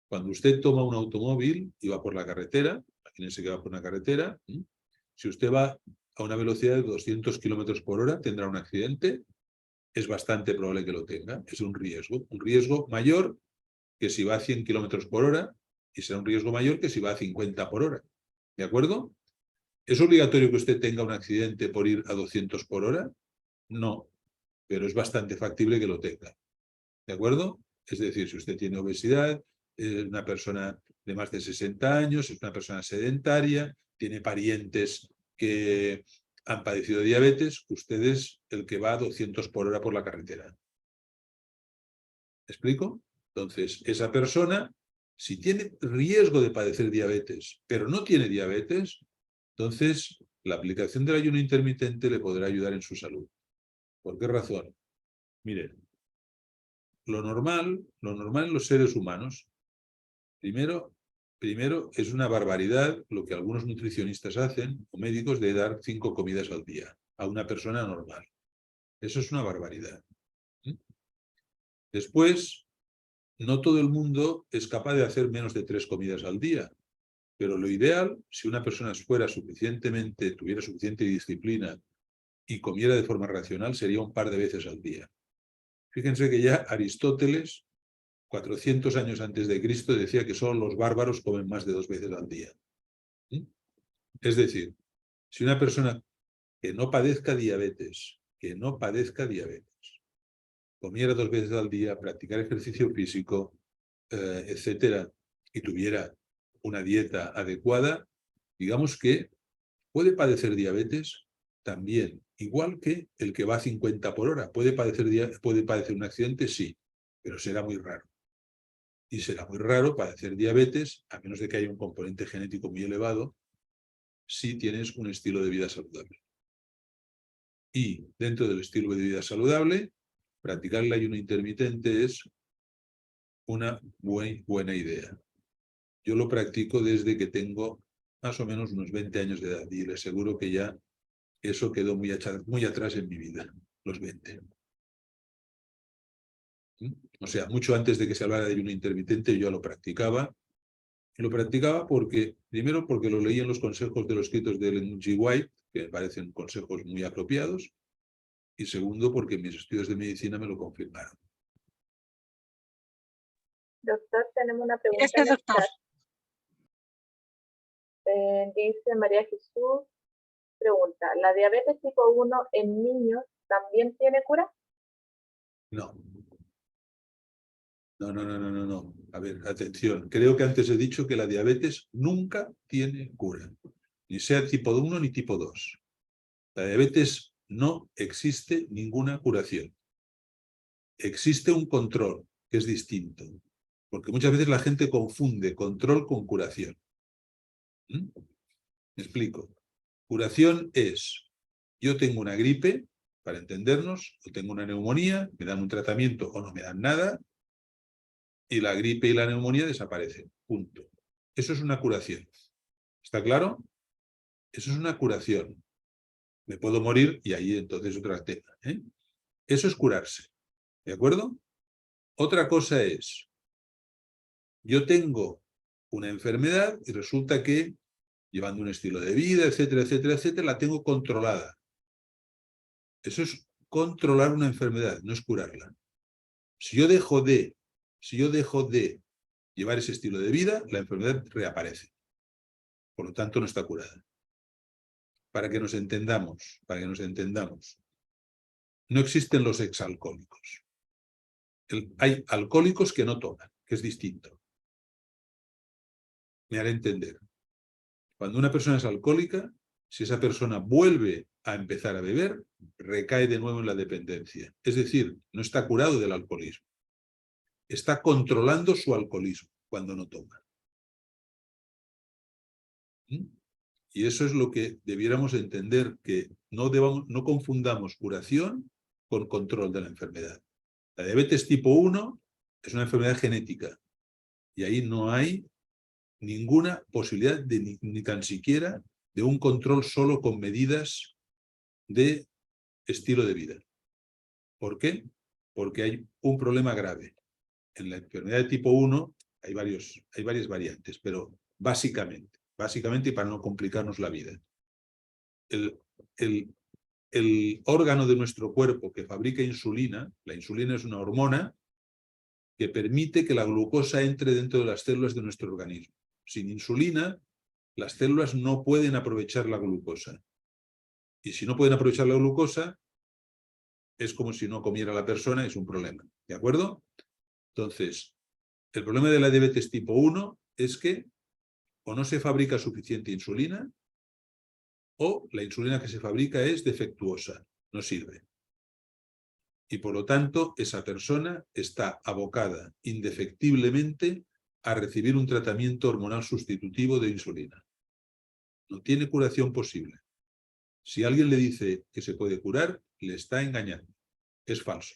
Cuando usted toma un automóvil y va por la carretera, imagínense que va por una carretera, si usted va a una velocidad de 200 kilómetros por hora, tendrá un accidente. Es bastante probable que lo tenga. Es un riesgo mayor que si va a 100 kilómetros por hora, y será un riesgo mayor que si va a 50 por hora. ¿De acuerdo? ¿Es obligatorio que usted tenga un accidente por ir a 200 por hora? No, pero es bastante factible que lo tenga. ¿De acuerdo? Es decir, si usted tiene obesidad, es una persona de más de 60 años, es una persona sedentaria, tiene parientes que han padecido diabetes, usted es el que va a 200 por hora por la carretera. ¿Me explico? Entonces, esa persona, si tiene riesgo de padecer diabetes, pero no tiene diabetes, entonces la aplicación del ayuno intermitente le podrá ayudar en su salud. ¿Por qué razón? Miren, lo normal en los seres humanos, primero es una barbaridad lo que algunos nutricionistas hacen, o médicos, de dar 5 comidas al día a una persona normal. Eso es una barbaridad. Después, no todo el mundo es capaz de hacer menos de 3 comidas al día, pero lo ideal, si una persona tuviera suficiente disciplina y comiera de forma racional, sería un par de veces al día. Fíjense que ya Aristóteles, 400 años antes de Cristo, decía que solo los bárbaros comen más de 2 veces al día. Es decir, si una persona que no padezca diabetes, comiera 2 veces al día, practicar ejercicio físico, etcétera, y tuviera una dieta adecuada, digamos que puede padecer diabetes también, igual que el que va a 50 por hora. ¿Puede padecer un accidente? Sí, pero será muy raro. Y será muy raro padecer diabetes, a menos de que haya un componente genético muy elevado, si tienes un estilo de vida saludable. Y dentro del estilo de vida saludable, practicar el ayuno intermitente es una buena idea. Yo lo practico desde que tengo más o menos unos 20 años de edad y les aseguro que ya eso quedó muy atrás en mi vida, los 20. O sea, mucho antes de que se hablara de ayuno intermitente yo lo practicaba. Y lo practicaba primero porque lo leí en los consejos de los escritos de Ellen G. White, que me parecen consejos muy apropiados, y segundo porque mis estudios de medicina me lo confirmaron. Doctor, tenemos una pregunta. Gracias, doctor. Dice María Jesús, pregunta, ¿la diabetes tipo 1 en niños también tiene cura? No. No. A ver, atención. Creo que antes he dicho que la diabetes nunca tiene cura. Ni sea tipo 1 ni tipo 2. La diabetes no existe ninguna curación. Existe un control, que es distinto. Porque muchas veces la gente confunde control con curación. ¿Me explico? Curación es, yo tengo una gripe, para entendernos, o tengo una neumonía, me dan un tratamiento o no me dan nada, y la gripe y la neumonía desaparecen. Punto. Eso es una curación. ¿Está claro? Eso es una curación. Me puedo morir y ahí entonces otro tema. Eso es curarse. ¿De acuerdo? Otra cosa es, yo tengo una enfermedad y resulta que, llevando un estilo de vida, etcétera, etcétera, etcétera, la tengo controlada. Eso es controlar una enfermedad, no es curarla. Si yo dejo de llevar ese estilo de vida, la enfermedad reaparece. Por lo tanto, no está curada. Para que nos entendamos, no existen los exalcohólicos. Hay alcohólicos que no toman, que es distinto. Me haré entender. Cuando una persona es alcohólica, si esa persona vuelve a empezar a beber, recae de nuevo en la dependencia. Es decir, no está curado del alcoholismo. Está controlando su alcoholismo cuando no toma. Y eso es lo que debiéramos entender, que no confundamos curación con control de la enfermedad. La diabetes tipo 1 es una enfermedad genética y ahí no hay ninguna posibilidad de ni tan siquiera de un control solo con medidas de estilo de vida. ¿Por qué? Porque hay un problema grave. En la enfermedad de tipo 1 hay varias variantes, pero básicamente y para no complicarnos la vida. El órgano de nuestro cuerpo que fabrica insulina, la insulina es una hormona que permite que la glucosa entre dentro de las células de nuestro organismo. Sin insulina, las células no pueden aprovechar la glucosa. Y si no pueden aprovechar la glucosa, es como si no comiera la persona, es un problema. ¿De acuerdo? Entonces, el problema de la diabetes tipo 1 es que o no se fabrica suficiente insulina o la insulina que se fabrica es defectuosa, no sirve. Y por lo tanto, esa persona está abocada indefectiblemente a recibir un tratamiento hormonal sustitutivo de insulina. No tiene curación posible. Si alguien le dice que se puede curar, le está engañando. Es falso.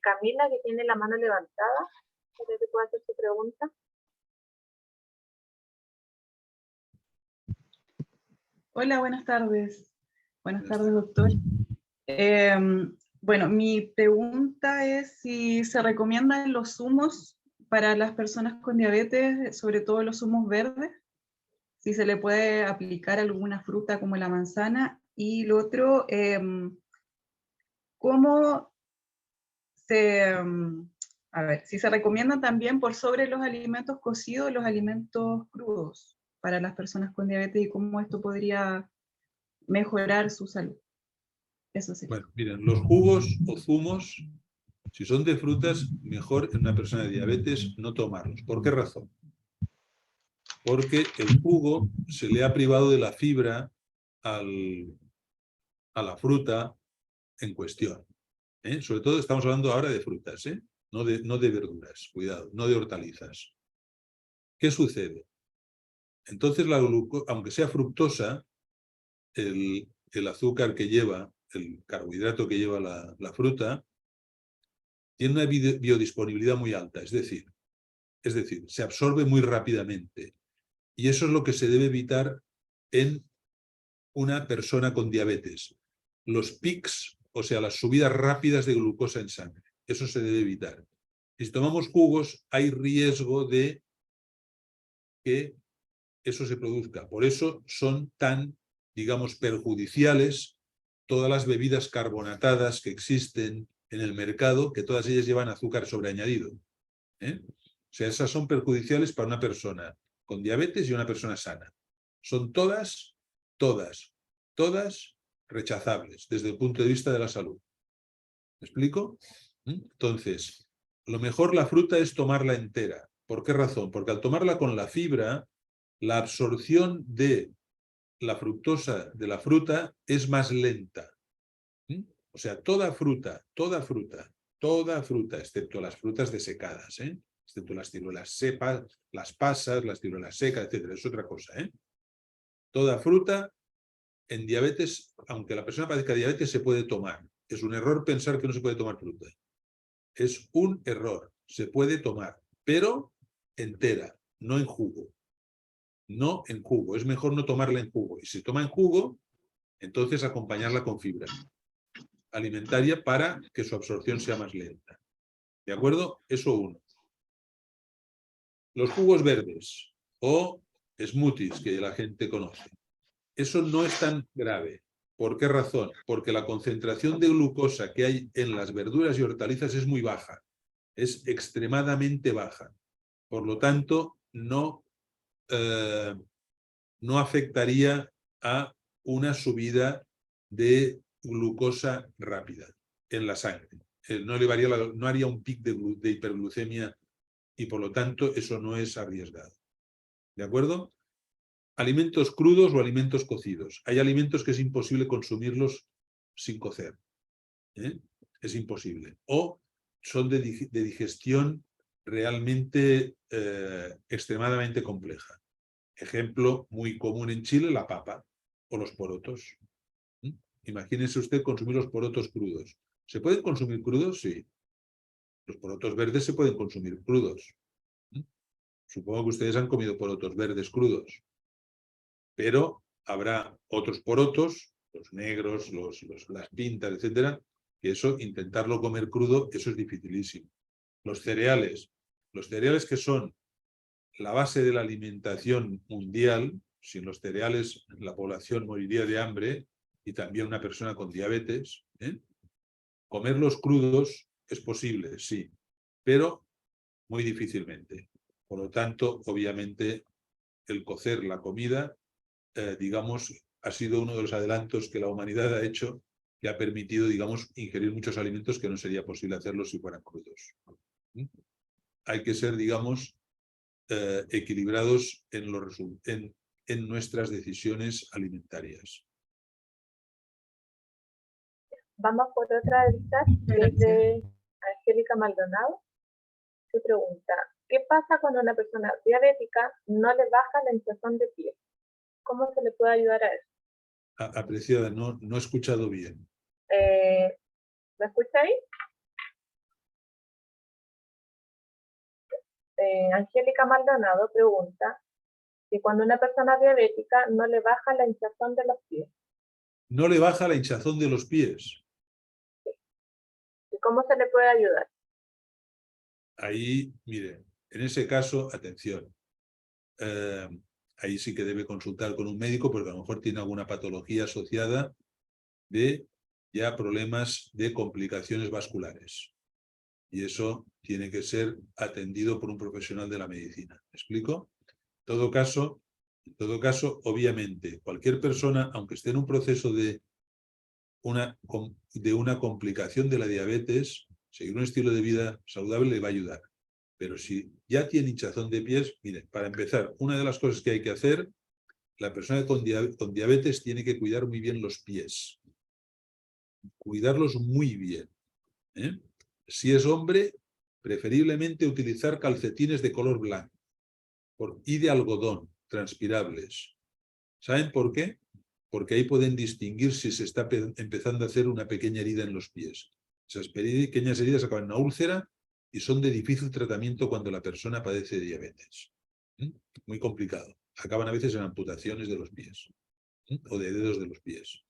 Camila, que tiene la mano levantada, ¿cree que puede hacer su pregunta? Hola, buenas tardes. Buenas tardes, doctor. Bueno, mi pregunta es si se recomiendan los zumos para las personas con diabetes, sobre todo los zumos verdes, si se le puede aplicar alguna fruta como la manzana, y lo otro, ¿cómo a ver, si se recomiendan también por sobre los alimentos cocidos, los alimentos crudos para las personas con diabetes y cómo esto podría mejorar su salud? Eso sí. Bueno, miren, los jugos o zumos Si son de frutas, mejor en una persona de diabetes no tomarlos. ¿Por qué razón? Porque el jugo se le ha privado de la fibra a la fruta en cuestión. Sobre todo estamos hablando ahora de frutas, no de verduras, cuidado, no de hortalizas. ¿Qué sucede? Entonces, aunque sea fructosa, el azúcar que lleva, el carbohidrato que lleva la fruta, tiene una biodisponibilidad muy alta, es decir, se absorbe muy rápidamente. Y eso es lo que se debe evitar en una persona con diabetes. Los pics, o sea, las subidas rápidas de glucosa en sangre. Eso se debe evitar. Si tomamos jugos, hay riesgo de que eso se produzca. Por eso son tan, digamos, perjudiciales todas las bebidas carbonatadas que existen en el mercado, que todas ellas llevan azúcar sobreañadido. O sea, esas son perjudiciales para una persona con diabetes y una persona sana. Son todas rechazables desde el punto de vista de la salud. ¿Me explico? Entonces, lo mejor la fruta es tomarla entera. ¿Por qué razón? Porque al tomarla con la fibra, la absorción de la fructosa de la fruta es más lenta. O sea, toda fruta, excepto las frutas desecadas, excepto las ciruelas secas, las pasas, las ciruelas secas, etc. Es otra cosa. Toda fruta en diabetes, aunque la persona padezca diabetes, se puede tomar. Es un error pensar que no se puede tomar fruta. Es un error. Se puede tomar, pero entera, no en jugo. No en jugo. Es mejor no tomarla en jugo. Y si se toma en jugo, entonces acompañarla con fibra alimentaria para que su absorción sea más lenta. ¿De acuerdo? Eso uno. Los jugos verdes o smoothies que la gente conoce. Eso no es tan grave. ¿Por qué razón? Porque la concentración de glucosa que hay en las verduras y hortalizas es muy baja. Es extremadamente baja. Por lo tanto, no afectaría a una subida de glucosa rápida en la sangre. No haría un pic de hiperglucemia y por lo tanto eso no es arriesgado. ¿De acuerdo? Alimentos crudos o alimentos cocidos. Hay alimentos que es imposible consumirlos sin cocer. Es imposible. O son de digestión realmente extremadamente compleja. Ejemplo muy común en Chile, la papa o los porotos. Imagínese usted consumir los porotos crudos. ¿Se pueden consumir crudos? Sí. Los porotos verdes se pueden consumir crudos. Supongo que ustedes han comido porotos verdes crudos. Pero habrá otros porotos, los negros, las pintas, etcétera, que eso, intentarlo comer crudo, eso es dificilísimo. Los cereales que son la base de la alimentación mundial, sin los cereales la población moriría de hambre y también una persona con diabetes. Comerlos crudos es posible, sí, pero muy difícilmente. Por lo tanto, obviamente, el cocer la comida, digamos, ha sido uno de los adelantos que la humanidad ha hecho, que ha permitido, digamos, ingerir muchos alimentos que no sería posible hacerlos si fueran crudos. Hay que ser, digamos, equilibrados en nuestras decisiones alimentarias. Vamos por otra del chat, que es de Angélica Maldonado, que pregunta, ¿qué pasa cuando una persona diabética no le baja la hinchazón de pies? ¿Cómo se le puede ayudar a eso? Apreciada, no he escuchado bien. ¿Me escucha ahí? Angélica Maldonado pregunta que cuando una persona diabética no le baja la hinchazón de los pies. No le baja la hinchazón de los pies. ¿Y cómo se le puede ayudar? Ahí, mire, en ese caso, atención. Ahí sí que debe consultar con un médico porque a lo mejor tiene alguna patología asociada de ya problemas de complicaciones vasculares. Y eso tiene que ser atendido por un profesional de la medicina. ¿Me explico? En todo caso, obviamente, cualquier persona, aunque esté en un proceso de una complicación de la diabetes, seguir un estilo de vida saludable le va a ayudar. Pero si ya tiene hinchazón de pies, mire, para empezar, una de las cosas que hay que hacer, la persona con diabetes tiene que cuidar muy bien los pies. Cuidarlos muy bien. Si es hombre, preferiblemente utilizar calcetines de color blanco y de algodón, transpirables. ¿Saben por qué? Porque ahí pueden distinguir si se está empezando a hacer una pequeña herida en los pies. Esas pequeñas heridas acaban en una úlcera y son de difícil tratamiento cuando la persona padece de diabetes. Muy complicado. Acaban a veces en amputaciones de los pies o de dedos de los pies.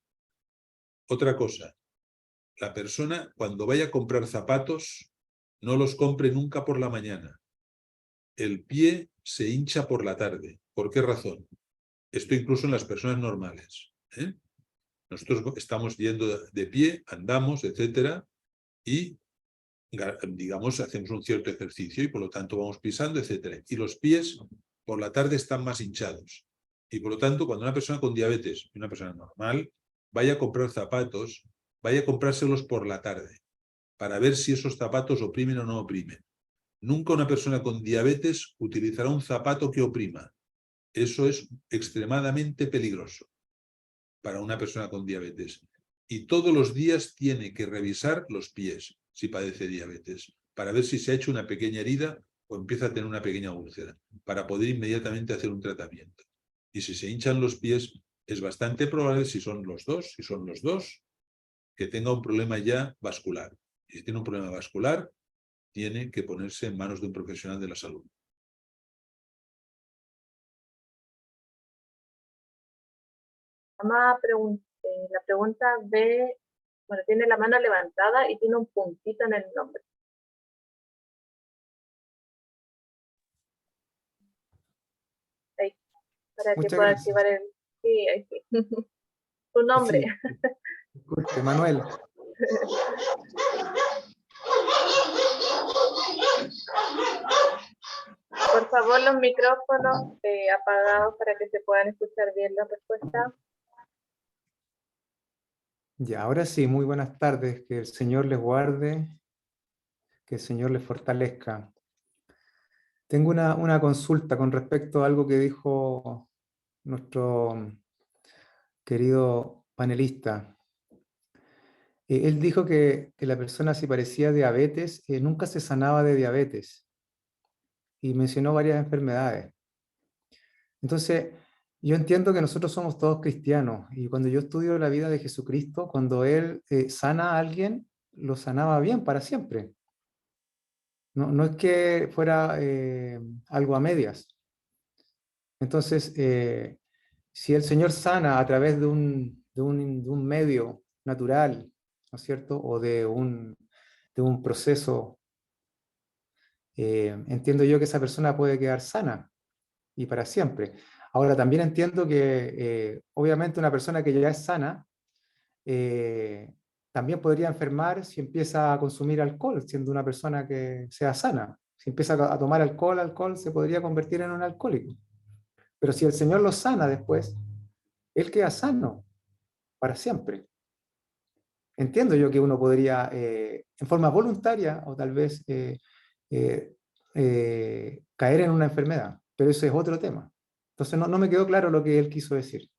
Otra cosa, la persona cuando vaya a comprar zapatos no los compre nunca por la mañana. El pie se hincha por la tarde. ¿Por qué razón? Esto incluso en las personas normales. Nosotros estamos yendo de pie, andamos, etcétera, y digamos, hacemos un cierto ejercicio y por lo tanto vamos pisando, etcétera. Y los pies por la tarde están más hinchados. Y por lo tanto, cuando una persona con diabetes y una persona normal vaya a comprar zapatos, vaya a comprárselos por la tarde para ver si esos zapatos oprimen o no oprimen. Nunca una persona con diabetes utilizará un zapato que oprima. Eso es extremadamente peligroso para una persona con diabetes. Y todos los días tiene que revisar los pies si padece diabetes, para ver si se ha hecho una pequeña herida o empieza a tener una pequeña úlcera, para poder inmediatamente hacer un tratamiento. Y si se hinchan los pies, es bastante probable, si son los dos, que tenga un problema ya vascular. Y si tiene un problema vascular, tiene que ponerse en manos de un profesional de la salud. La pregunta B, bueno, tiene la mano levantada y tiene un puntito en el nombre. Ahí, para que Muchas pueda gracias. activar el... Sí, ahí sí. Tu nombre. Sí, disculpe, Manuel. Por favor, los micrófonos apagados para que se puedan escuchar bien la respuesta. Ya, ahora sí, muy buenas tardes. Que el Señor les guarde, que el Señor les fortalezca. Tengo una consulta con respecto a algo que dijo nuestro querido panelista. Él dijo que la persona, si padecía diabetes, nunca se sanaba de diabetes y mencionó varias enfermedades. Entonces, yo entiendo que nosotros somos todos cristianos y cuando yo estudio la vida de Jesucristo, cuando Él sana a alguien, lo sanaba bien para siempre. No es que fuera algo a medias. Entonces, si el Señor sana a través de un medio natural, ¿no es cierto? O de un proceso, entiendo yo que esa persona puede quedar sana y para siempre. Ahora, también entiendo que obviamente una persona que ya es sana también podría enfermar si empieza a consumir alcohol, siendo una persona que sea sana. Si empieza a tomar alcohol se podría convertir en un alcohólico. Pero si el Señor lo sana después, Él queda sano para siempre. Entiendo yo que uno podría, en forma voluntaria o tal vez caer en una enfermedad, pero eso es otro tema. Entonces no me quedó claro lo que él quiso decir.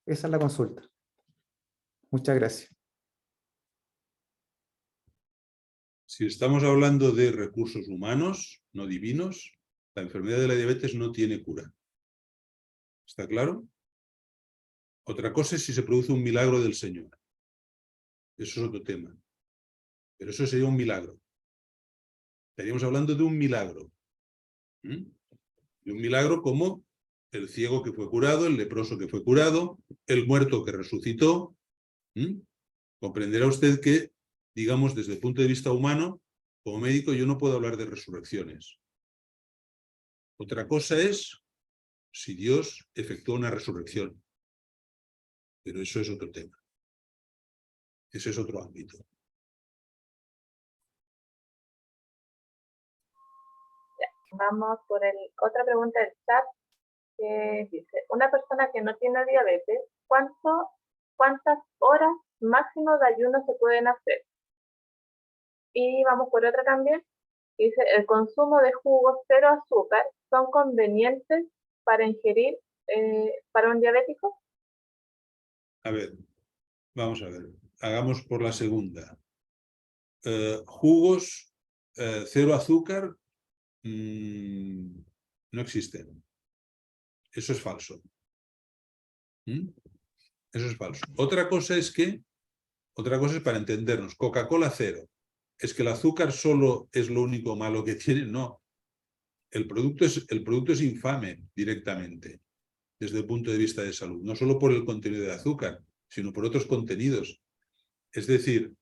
Esa es la consulta. Muchas gracias. Si estamos hablando de recursos humanos, no divinos, la enfermedad de la diabetes no tiene cura. ¿Está claro? Otra cosa es si se produce un milagro del Señor. Eso es otro tema. Pero eso sería un milagro. Estaríamos hablando de un milagro. De un milagro como el ciego que fue curado, el leproso que fue curado, el muerto que resucitó. Comprenderá usted que, digamos, desde el punto de vista humano, como médico, yo no puedo hablar de resurrecciones. Otra cosa es si Dios efectuó una resurrección. Pero eso es otro tema. Ese es otro ámbito. Vamos por otra pregunta del chat que dice, una persona que no tiene diabetes, ¿cuántas horas máximo de ayuno se pueden hacer? Y vamos por otra también. Dice, el consumo de jugos cero azúcar son convenientes para ingerir para un diabético. A ver, vamos a ver. Hagamos por la segunda. Jugos cero azúcar no existen. Eso es falso. Eso es falso. Otra cosa es para entendernos, Coca-Cola cero. ¿Es que el azúcar solo es lo único malo que tiene? No. El producto es infame directamente, desde el punto de vista de salud. No solo por el contenido de azúcar, sino por otros contenidos. Es decir,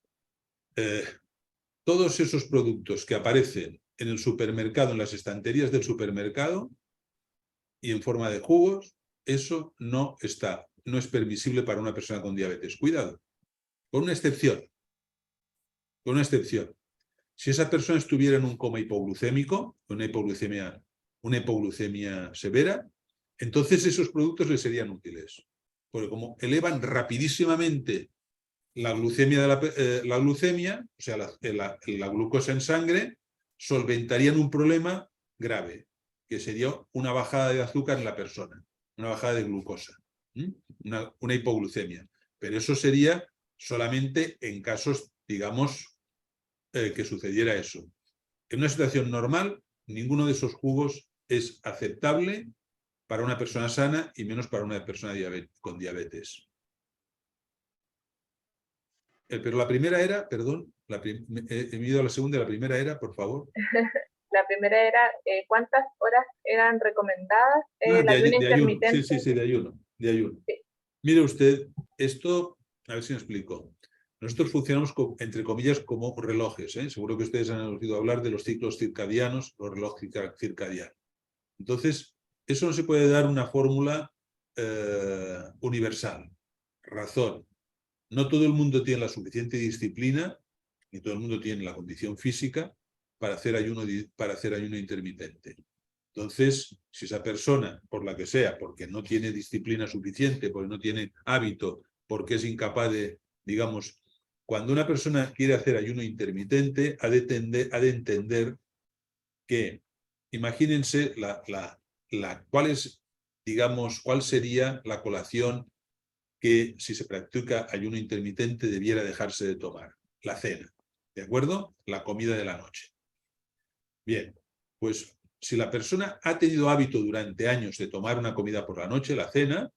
todos esos productos que aparecen en el supermercado, en las estanterías del supermercado, y en forma de jugos, eso no es permisible para una persona con diabetes. Cuidado, con una excepción. Con una excepción. Si esa persona estuviera en un coma hipoglucémico, una hipoglucemia severa, entonces esos productos le serían útiles. Porque como elevan rapidísimamente la glucemia, o sea, la glucosa en sangre, solventarían un problema grave, que sería una bajada de azúcar en la persona, una bajada de glucosa, una hipoglucemia. Pero eso sería solamente en casos, digamos, que sucediera eso. En una situación normal, ninguno de esos jugos es aceptable para una persona sana y menos para una persona con diabetes. Pero la primera era, perdón, he ido a la segunda, la primera era, por favor. La primera era, ¿cuántas horas eran recomendadas el de ayuno ayuno. intermitente? Sí, de ayuno. Sí. Mire usted, esto, a ver si me explico. Nosotros funcionamos, entre comillas, como relojes. Seguro que ustedes han oído hablar de los ciclos circadianos, los relojes circadianos. Entonces, eso no se puede dar una fórmula universal. Razón. No todo el mundo tiene la suficiente disciplina, ni todo el mundo tiene la condición física para hacer ayuno intermitente. Entonces, si esa persona, por la que sea, porque no tiene disciplina suficiente, porque no tiene hábito, porque es incapaz de, digamos, cuando una persona quiere hacer ayuno intermitente, ha de entender que, imagínense cuál sería la colación que, si se practica ayuno intermitente, debiera dejarse de tomar. La cena, ¿de acuerdo? La comida de la noche. Bien, pues si la persona ha tenido hábito durante años de tomar una comida por la noche, la cena,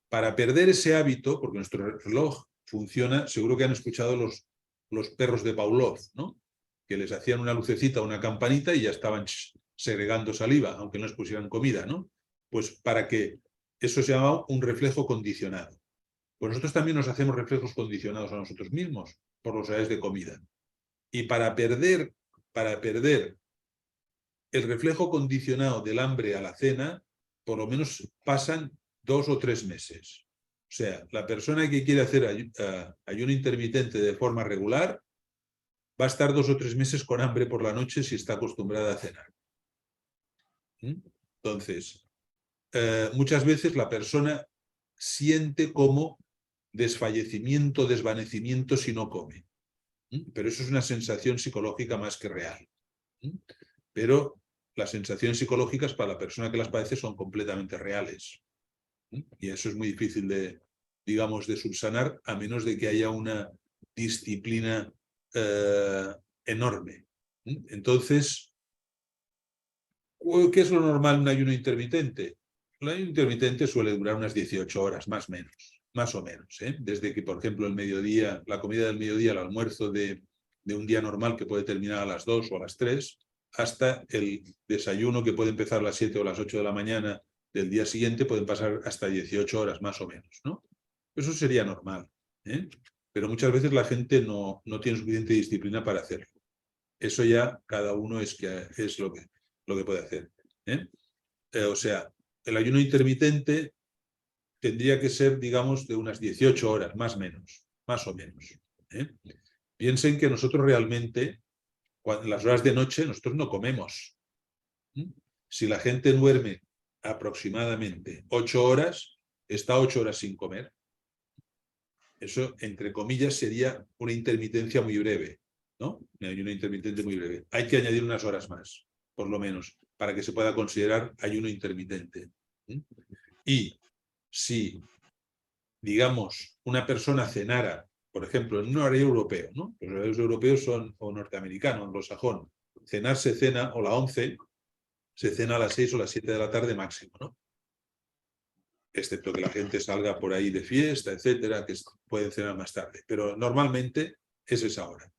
para perder ese hábito, porque nuestro reloj funciona, seguro que han escuchado los perros de Pavlov, ¿no? Que les hacían una lucecita, una campanita y ya estaban segregando saliva, aunque no les pusieran comida, ¿no? Pues para que eso se llama un reflejo condicionado. Pues nosotros también nos hacemos reflejos condicionados a nosotros mismos por los horarios de comida. Y para perder el reflejo condicionado del hambre a la cena, por lo menos pasan 2 o 3 meses. O sea, la persona que quiere hacer ayuno intermitente de forma regular va a estar 2 o 3 meses con hambre por la noche si está acostumbrada a cenar. Entonces, muchas veces la persona siente como desfallecimiento, desvanecimiento si no come. Pero eso es una sensación psicológica más que real. Pero las sensaciones psicológicas para la persona que las padece son completamente reales. Y eso es muy difícil de, digamos, de subsanar, a menos de que haya una disciplina enorme. Entonces, ¿qué es lo normal en un ayuno intermitente? El ayuno intermitente suele durar unas 18 horas, más o menos. Desde que, por ejemplo, el mediodía, la comida del mediodía, el almuerzo de un día normal que puede terminar a las 2 o a las 3, hasta el desayuno que puede empezar a las 7 o las 8 de la mañana del día siguiente, pueden pasar hasta 18 horas más o menos, ¿no? Eso sería normal, pero muchas veces la gente no tiene suficiente disciplina para hacerlo. Eso ya cada uno es lo que puede hacer. O sea, el ayuno intermitente tendría que ser, digamos, de unas 18 horas, más o menos. Piensen que nosotros realmente, en las horas de noche, nosotros no comemos. Si la gente duerme aproximadamente 8 horas, está 8 horas sin comer. Eso, entre comillas, sería una intermitencia muy breve, ¿no? Un ayuno intermitente muy breve. Hay que añadir unas horas más, por lo menos, para que se pueda considerar ayuno intermitente. Y si, digamos, una persona cenara, por ejemplo, en un horario europeo, ¿no? Los horarios europeos son, o norteamericanos, anglosajón, cenar se cena, o la 11, se cena a las 6 o las 7 de la tarde máximo, ¿no? Excepto que la gente salga por ahí de fiesta, etcétera, que pueden cenar más tarde. Pero normalmente es esa hora.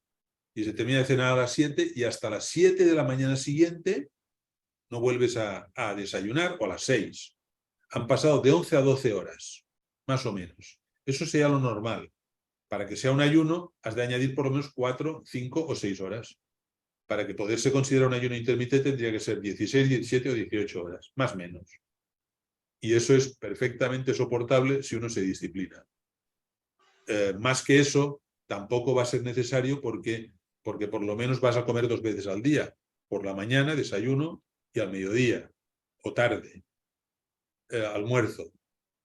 Y se termina de cenar a las 7 y hasta las 7 de la mañana siguiente no vuelves a desayunar, o a las 6. Han pasado de 11 a 12 horas, más o menos. Eso sería lo normal. Para que sea un ayuno, has de añadir por lo menos 4, 5 o 6 horas. Para que poderse considerar un ayuno intermitente tendría que ser 16, 17 o 18 horas, más o menos. Y eso es perfectamente soportable si uno se disciplina. Más que eso, tampoco va a ser necesario porque por lo menos vas a comer 2 veces al día. Por la mañana, desayuno, y al mediodía, o tarde, almuerzo.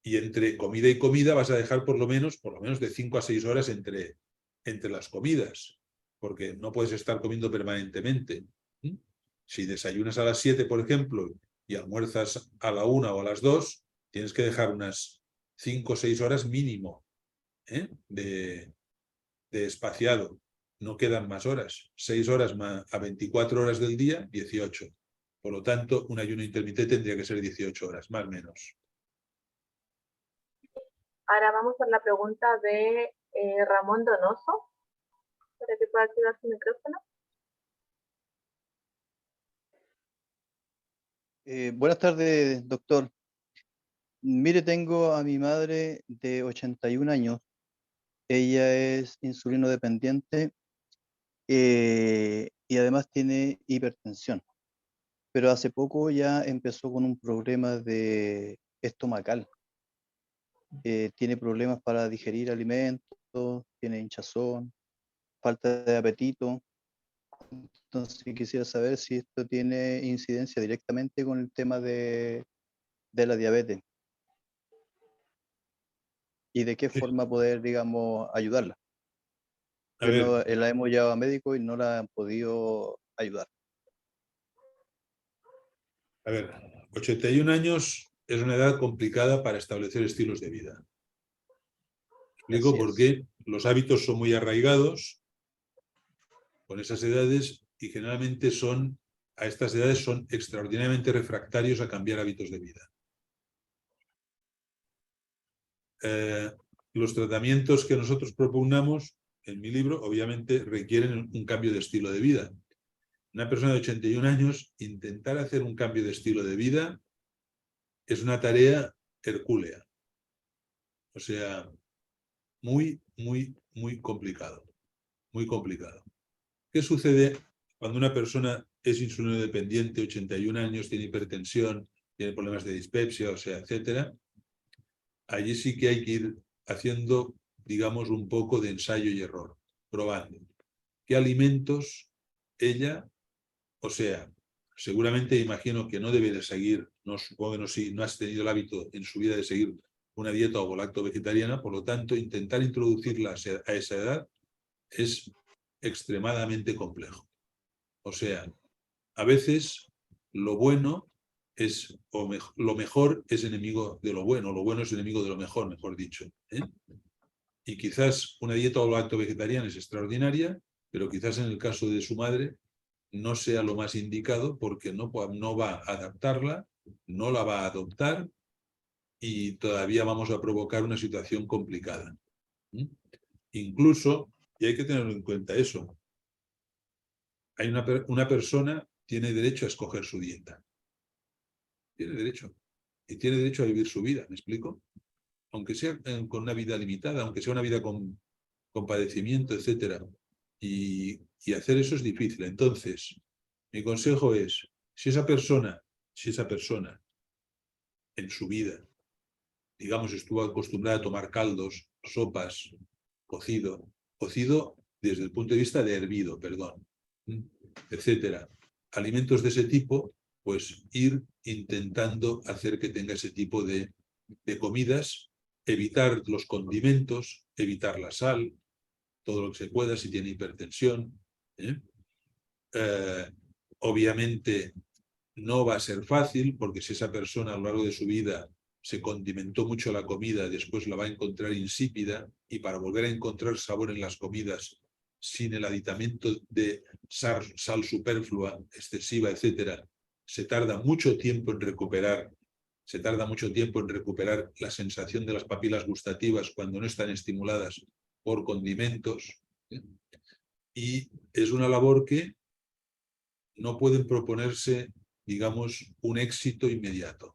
Y entre comida y comida vas a dejar por lo menos de 5 a 6 horas entre las comidas, porque no puedes estar comiendo permanentemente. Si desayunas a las 7, por ejemplo, y almuerzas a la 1 o a las 2, tienes que dejar unas 5 o 6 horas mínimo de espaciado. No quedan más horas. 6 horas más a 24 horas del día, 18. Por lo tanto, un ayuno intermitente tendría que ser 18 horas, más o menos. Ahora vamos con la pregunta de Ramón Donoso, para que pueda activar su micrófono. Buenas tardes, doctor. Mire, tengo a mi madre de 81 años. Ella es insulino dependiente y además tiene hipertensión. Pero hace poco ya empezó con un problema de estomacal. Tiene problemas para digerir alimentos, tiene hinchazón, falta de apetito. Entonces quisiera saber si esto tiene incidencia directamente con el tema de la diabetes. ¿Y de qué forma poder, digamos, ayudarla? No, la hemos llevado a médico y no la han podido ayudar. A ver, 81 años es una edad complicada para establecer estilos de vida. Explico por qué. Los hábitos son muy arraigados con esas edades y generalmente a estas edades son extraordinariamente refractarios a cambiar hábitos de vida. Los tratamientos que nosotros propugnamos en mi libro obviamente requieren un cambio de estilo de vida. Una persona de 81 años, intentar hacer un cambio de estilo de vida es una tarea hercúlea. O sea, muy, muy, muy complicado. Muy complicado. ¿Qué sucede cuando una persona es insulino dependiente, 81 años, tiene hipertensión, tiene problemas de dispepsia, o sea, etcétera? Allí sí que hay que ir haciendo, digamos, un poco de ensayo y error, probando. ¿Qué alimentos ella, o sea, seguramente imagino que no debe de seguir, no supongo que no, si no has tenido el hábito en su vida de seguir una dieta ovo-lacto vegetariana, por lo tanto, intentar introducirla a esa edad es extremadamente complejo. O sea, a veces lo bueno es, lo mejor es enemigo de lo bueno es enemigo de lo mejor, mejor dicho. Y quizás una dieta ovo-lacto vegetariana es extraordinaria, pero quizás en el caso de su madre no sea lo más indicado porque no va a adaptarla, no la va a adoptar y todavía vamos a provocar una situación complicada. Incluso, y hay que tener en cuenta eso, hay una persona tiene derecho a escoger su dieta. Tiene derecho. Y tiene derecho a vivir su vida, ¿me explico? Aunque sea con una vida limitada, aunque sea una vida con padecimiento, etcétera. Y hacer eso es difícil. Entonces, mi consejo es, si esa persona en su vida, digamos, estuvo acostumbrada a tomar caldos, sopas, cocido desde el punto de vista de hervido, perdón, etcétera, alimentos de ese tipo, pues ir intentando hacer que tenga ese tipo de comidas, evitar los condimentos, evitar la sal, todo lo que se pueda si tiene hipertensión, Obviamente no va a ser fácil, porque si esa persona a lo largo de su vida se condimentó mucho la comida, después la va a encontrar insípida, y para volver a encontrar sabor en las comidas sin el aditamento de sal superflua, excesiva, etcétera, se tarda mucho tiempo en recuperar la sensación de las papilas gustativas cuando no están estimuladas por condimentos, y es una labor que no pueden proponerse, digamos, un éxito inmediato.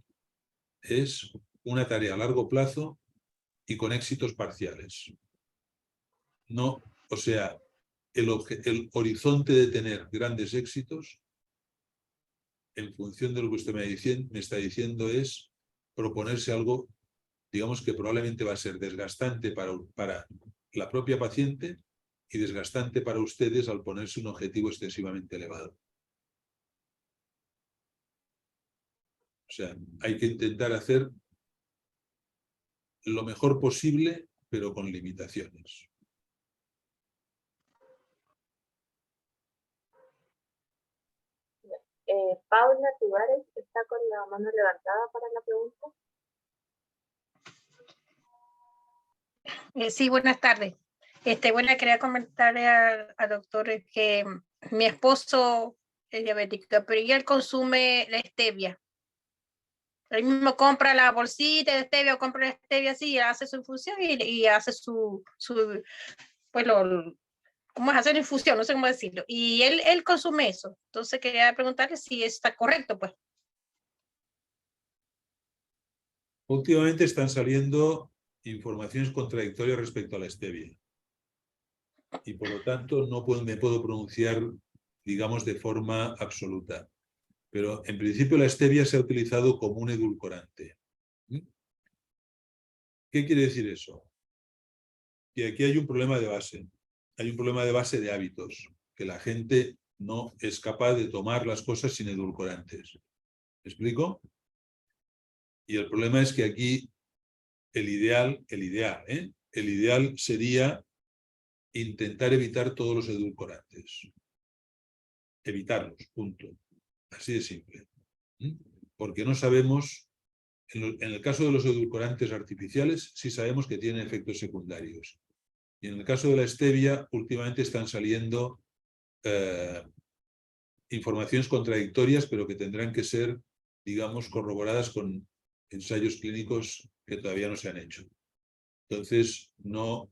Es una tarea a largo plazo y con éxitos parciales. No, o sea, el horizonte de tener grandes éxitos, en función de lo que usted me está diciendo, es proponerse algo, digamos, que probablemente va a ser desgastante para la propia paciente y desgastante para ustedes al ponerse un objetivo excesivamente elevado. O sea, hay que intentar hacer lo mejor posible, pero con limitaciones. Paula Tubares está con la mano levantada para la pregunta. Sí, buenas tardes. Bueno, quería comentarle al doctor que mi esposo es diabético, pero él consume la stevia. Él mismo compra la bolsita de stevia o compra la stevia así, hace su infusión y hace pues ¿cómo es hacer infusión? No sé cómo decirlo. Y él consume eso. Entonces quería preguntarle si está correcto, pues. Últimamente están saliendo informaciones contradictorias respecto a la stevia. Y por lo tanto no me puedo pronunciar, digamos, de forma absoluta. Pero en principio la stevia se ha utilizado como un edulcorante. ¿Qué quiere decir eso? Que aquí hay un problema de base. Hay un problema de base de hábitos. Que la gente no es capaz de tomar las cosas sin edulcorantes. ¿Me explico? Y el problema es que aquí el ideal sería intentar evitar todos los edulcorantes. Evitarlos, punto. Así de simple. Porque no sabemos, en el caso de los edulcorantes artificiales, sí sabemos que tienen efectos secundarios. Y en el caso de la stevia, últimamente están saliendo informaciones contradictorias, pero que tendrán que ser, digamos, corroboradas con ensayos clínicos que todavía no se han hecho. Entonces, no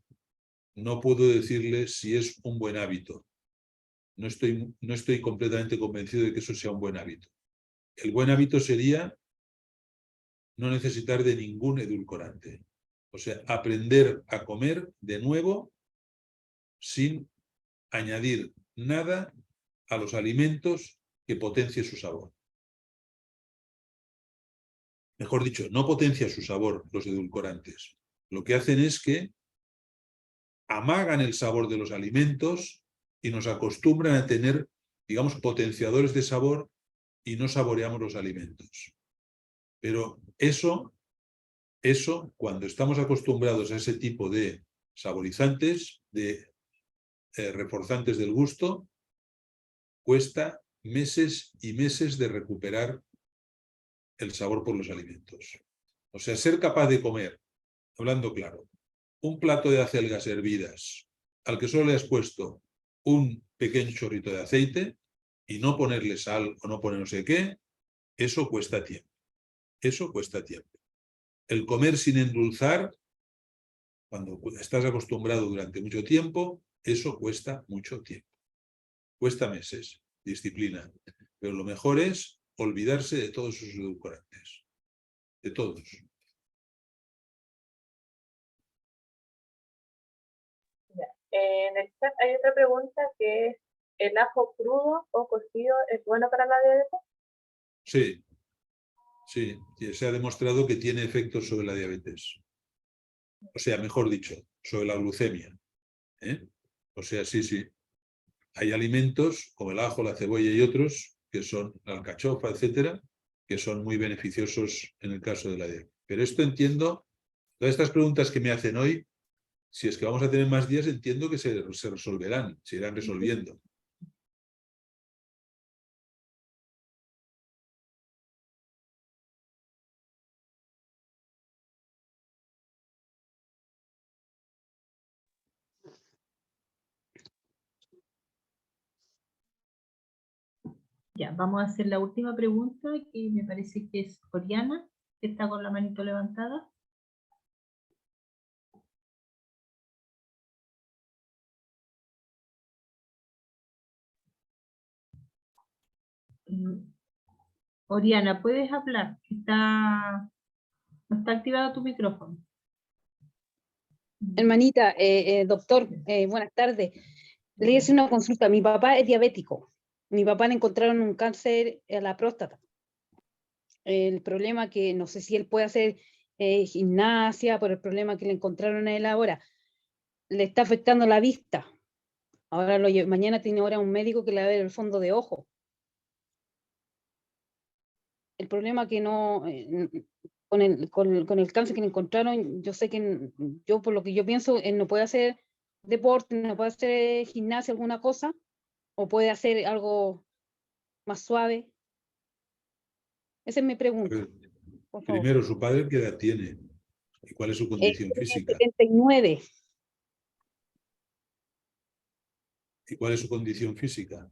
puedo decirle si es un buen hábito. No estoy completamente convencido de que eso sea un buen hábito. El buen hábito sería no necesitar de ningún edulcorante. O sea, aprender a comer de nuevo sin añadir nada a los alimentos que potencie su sabor. Mejor dicho, no potencia su sabor los edulcorantes. Lo que hacen es que amagan el sabor de los alimentos y nos acostumbran a tener, digamos, potenciadores de sabor y no saboreamos los alimentos. Pero eso, cuando estamos acostumbrados a ese tipo de saborizantes, de reforzantes del gusto, cuesta meses y meses de recuperar el sabor por los alimentos. O sea, ser capaz de comer, hablando claro, un plato de acelgas hervidas al que solo le has puesto un pequeño chorrito de aceite y no ponerle sal o no poner no sé qué, eso cuesta tiempo. Eso cuesta tiempo. El comer sin endulzar, cuando estás acostumbrado durante mucho tiempo, eso cuesta mucho tiempo. Cuesta meses, disciplina. Pero lo mejor es olvidarse de todos sus edulcorantes. De todos. En el chat hay otra pregunta que es, ¿el ajo crudo o cocido es bueno para la diabetes? Sí. Sí, se ha demostrado que tiene efectos sobre la diabetes. O sea, mejor dicho, sobre la glucemia. O sea, sí. Hay alimentos como el ajo, la cebolla y otros, que son la alcachofa, etcétera, que son muy beneficiosos en el caso de la diabetes. Pero esto entiendo, todas estas preguntas que me hacen hoy, si es que vamos a tener más días, entiendo que se resolverán, se irán resolviendo. Ya, vamos a hacer la última pregunta, que me parece que es Oriana, que está con la manito levantada. Oriana, ¿puedes hablar? No está activado tu micrófono. Hermanita, doctor, buenas tardes. Le voy a hacer una consulta. Mi papá es diabético. Mi papá le encontraron un cáncer en la próstata. El problema que no sé si él puede hacer gimnasia por el problema que le encontraron a él ahora. Le está afectando la vista. Ahora mañana tiene ahora un médico que le va a ver el fondo de ojo. El problema que no... con el cáncer que le encontraron, yo sé que yo, por lo que yo pienso, él no puede hacer deporte, no puede hacer gimnasia, alguna cosa, o puede hacer algo más suave. Esa es mi pregunta. Por favor. Primero, ¿su padre qué edad tiene? ¿Y cuál es su condición Tiene física? 79. ¿Y cuál es su condición física?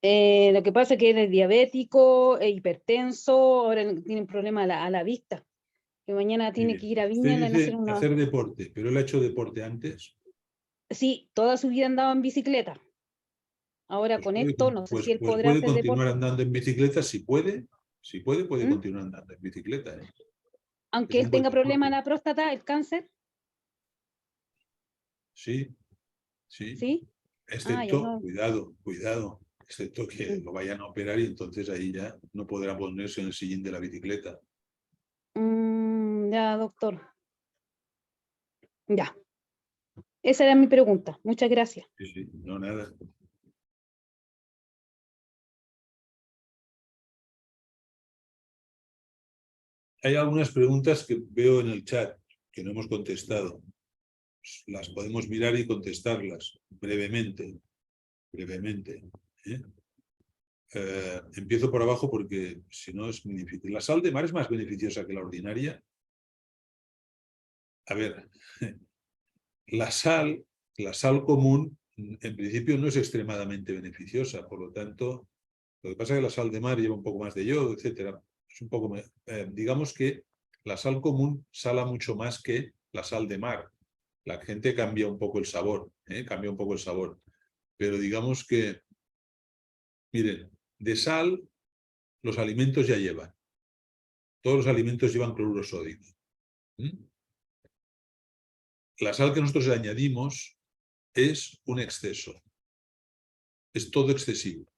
Lo que pasa es que él es diabético, hipertenso, ahora tiene un problema a la vista. Que mañana tiene que ir a Viña Usted a dice hacer una... hacer deporte, pero él ha hecho deporte antes. Sí, toda su vida andaba en bicicleta. Ahora con esto, no sé si él podrá puede hacer continuar deporte. andando en bicicleta, si puede, puede ¿Mm? continuar andando en bicicleta. Aunque Es él un buen tenga problema en deporte. la próstata, el cáncer, Sí, sí. ¿sí? Ah, ya Excepto, no. cuidado, excepto que lo vayan a operar y entonces ahí ya no podrá ponerse en el sillín de la bicicleta. Ya, doctor. Ya. Esa era mi pregunta. Muchas gracias. Sí, sí, no nada. Hay algunas preguntas que veo en el chat que no hemos contestado. Las podemos mirar y contestarlas brevemente. ¿eh? Empiezo por abajo porque si no es muy difícil. ¿La sal de mar es más beneficiosa que la ordinaria? A ver, la sal común en principio no es extremadamente beneficiosa, por lo tanto, lo que pasa es que la sal de mar lleva un poco más de yodo, etcétera. Es un poco, digamos que la sal común sala mucho más que la sal de mar. La gente cambia un poco el sabor, cambia un poco el sabor. Pero digamos que, miren, de sal los alimentos ya llevan. Todos los alimentos llevan cloruro sódico. La sal que nosotros le añadimos es un exceso. Es todo excesivo.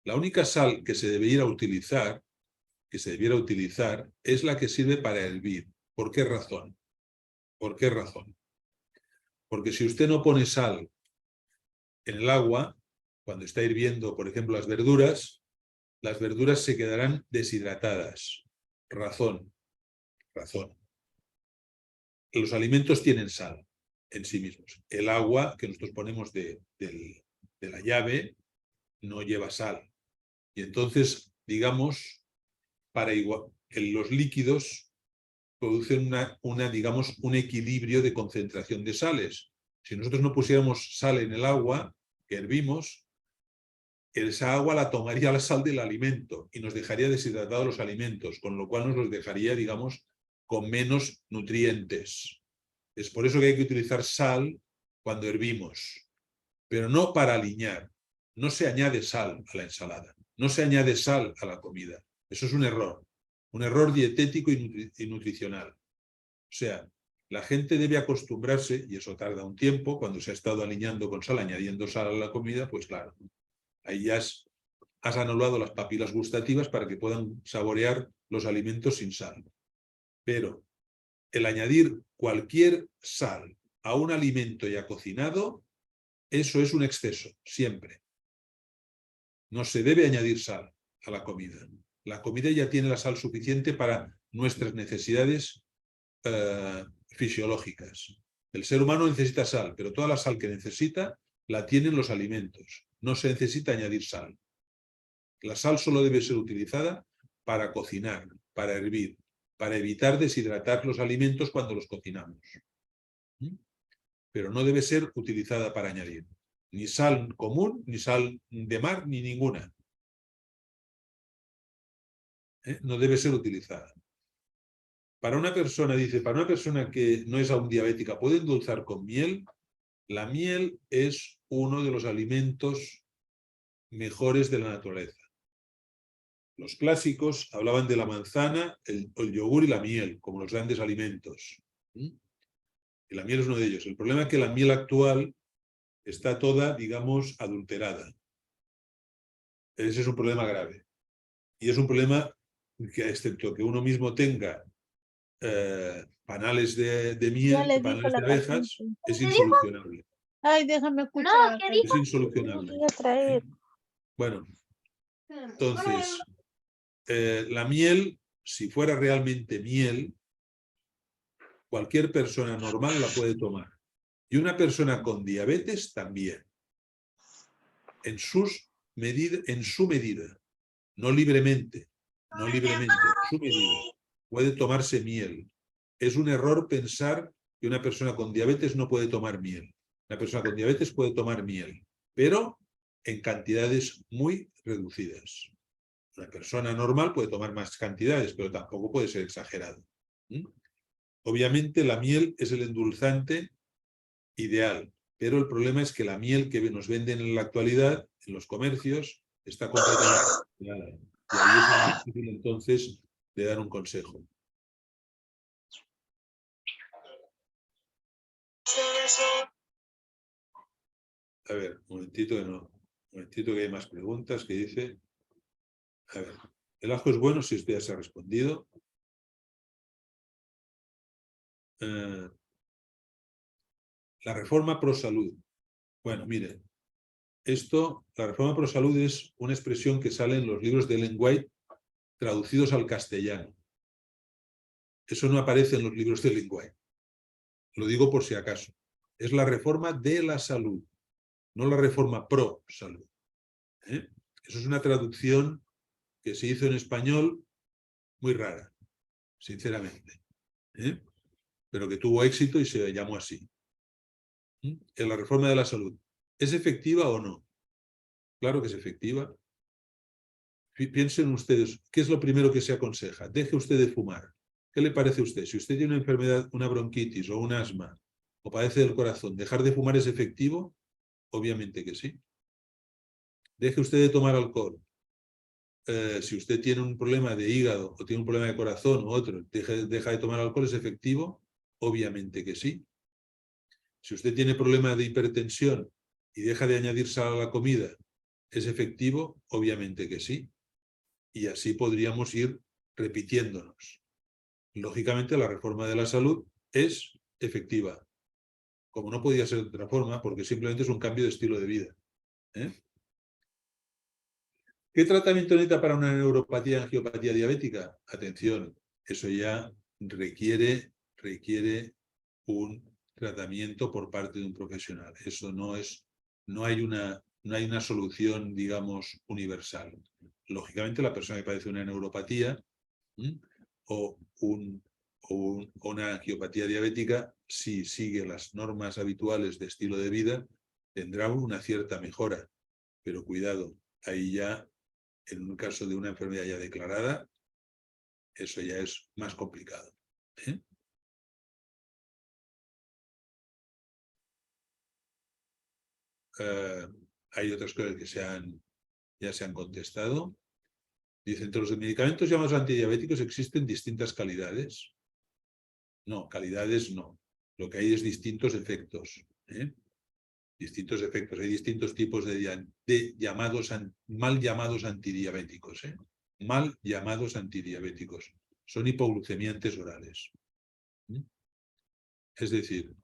La única sal que se debiera utilizar, es la que sirve para hervir. ¿Por qué razón? ¿Por qué razón? Porque si usted no pone sal en el agua, cuando está hirviendo, por ejemplo, las verduras se quedarán deshidratadas. Razón. Los alimentos tienen sal en sí mismos. El agua que nosotros ponemos de la llave no lleva sal. Y entonces, digamos, los líquidos producen digamos, un equilibrio de concentración de sales. Si nosotros no pusiéramos sal en el agua que hervimos, esa agua la tomaría la sal del alimento y nos dejaría deshidratados los alimentos, con lo cual nos los dejaría, digamos, con menos nutrientes. Es por eso que hay que utilizar sal cuando hervimos, pero no para aliñar. No se añade sal a la ensalada, no se añade sal a la comida. Eso es un error dietético y nutricional. O sea, la gente debe acostumbrarse, y eso tarda un tiempo, cuando se ha estado aliñando con sal, añadiendo sal a la comida, pues claro, ahí ya has anulado las papilas gustativas para que puedan saborear los alimentos sin sal. Pero el añadir cualquier sal a un alimento ya cocinado, eso es un exceso, siempre. No se debe añadir sal a la comida. La comida ya tiene la sal suficiente para nuestras necesidades fisiológicas. El ser humano necesita sal, pero toda la sal que necesita la tienen los alimentos. No se necesita añadir sal. La sal solo debe ser utilizada para cocinar, para hervir, para evitar deshidratar los alimentos cuando los cocinamos. Pero no debe ser utilizada para añadir. Ni sal común, ni sal de mar, ni ninguna. No debe ser utilizada. Para una persona, dice, para una persona que no es aún diabética, ¿puede endulzar con miel? La miel es uno de los alimentos mejores de la naturaleza. Los clásicos hablaban de la manzana, el yogur y la miel, como los grandes alimentos. Y la miel es uno de ellos. El problema es que la miel actual está toda, digamos, adulterada. Ese es un problema grave. Y es un problema que, excepto que uno mismo tenga panales de miel, panales de abejas, es insolucionable. Ay, déjame escuchar. Es insolucionable. Bueno, entonces, la miel, si fuera realmente miel, cualquier persona normal la puede tomar. Y una persona con diabetes también. En su medida. No libremente. No libremente. En su medida. Puede tomarse miel. Es un error pensar que una persona con diabetes no puede tomar miel. Una persona con diabetes puede tomar miel, pero en cantidades muy reducidas. Una persona normal puede tomar más cantidades, pero tampoco puede ser exagerado. Obviamente la miel es el endulzante ideal, pero el problema es que la miel que nos venden en la actualidad, en los comercios, está completamente contaminada. Y ahí es muy difícil entonces de dar un consejo. A ver, un momentito que no. Un momentito que hay más preguntas que dice. A ver, el ajo es bueno si usted ya se ha respondido. La reforma pro salud. Bueno, mire, la reforma pro salud es una expresión que sale en los libros de Ellen White traducidos al castellano. Eso no aparece en los libros de Ellen White. Lo digo por si acaso. Es la reforma de la salud, no la reforma pro salud. Eso es una traducción que se hizo en español muy rara, sinceramente. Pero que tuvo éxito y se llamó así. En la reforma de la salud. ¿Es efectiva o no? Claro que es efectiva. Piensen ustedes, ¿qué es lo primero que se aconseja? Deje usted de fumar. ¿Qué le parece a usted? Si usted tiene una enfermedad, una bronquitis o un asma, o padece del corazón, ¿dejar de fumar es efectivo? Obviamente que sí. Deje usted de tomar alcohol. Si usted tiene un problema de hígado o tiene un problema de corazón o otro, ¿deja de tomar alcohol? ¿Es efectivo? Obviamente que sí. Si usted tiene problema de hipertensión y deja de añadir sal a la comida, ¿es efectivo? Obviamente que sí. Y así podríamos ir repitiéndonos. Lógicamente, la reforma de la salud es efectiva. Como no podía ser de otra forma, porque simplemente es un cambio de estilo de vida. ¿Qué tratamiento necesita para una neuropatía, angiopatía diabética? Atención, eso ya requiere un tratamiento por parte de un profesional. Eso no hay una solución, digamos, universal. Lógicamente, la persona que padece una neuropatía o una angiopatía diabética, si sigue las normas habituales de estilo de vida, tendrá una cierta mejora. Pero cuidado, ahí ya, en un caso de una enfermedad ya declarada, eso ya es más complicado. Hay otras cosas que ya se han contestado. Dice, entre los medicamentos llamados antidiabéticos existen distintas calidades. No, calidades no. Lo que hay es distintos efectos. Distintos efectos. Hay distintos tipos de mal llamados antidiabéticos. Mal llamados antidiabéticos. Son hipoglucemiantes orales. Es decir,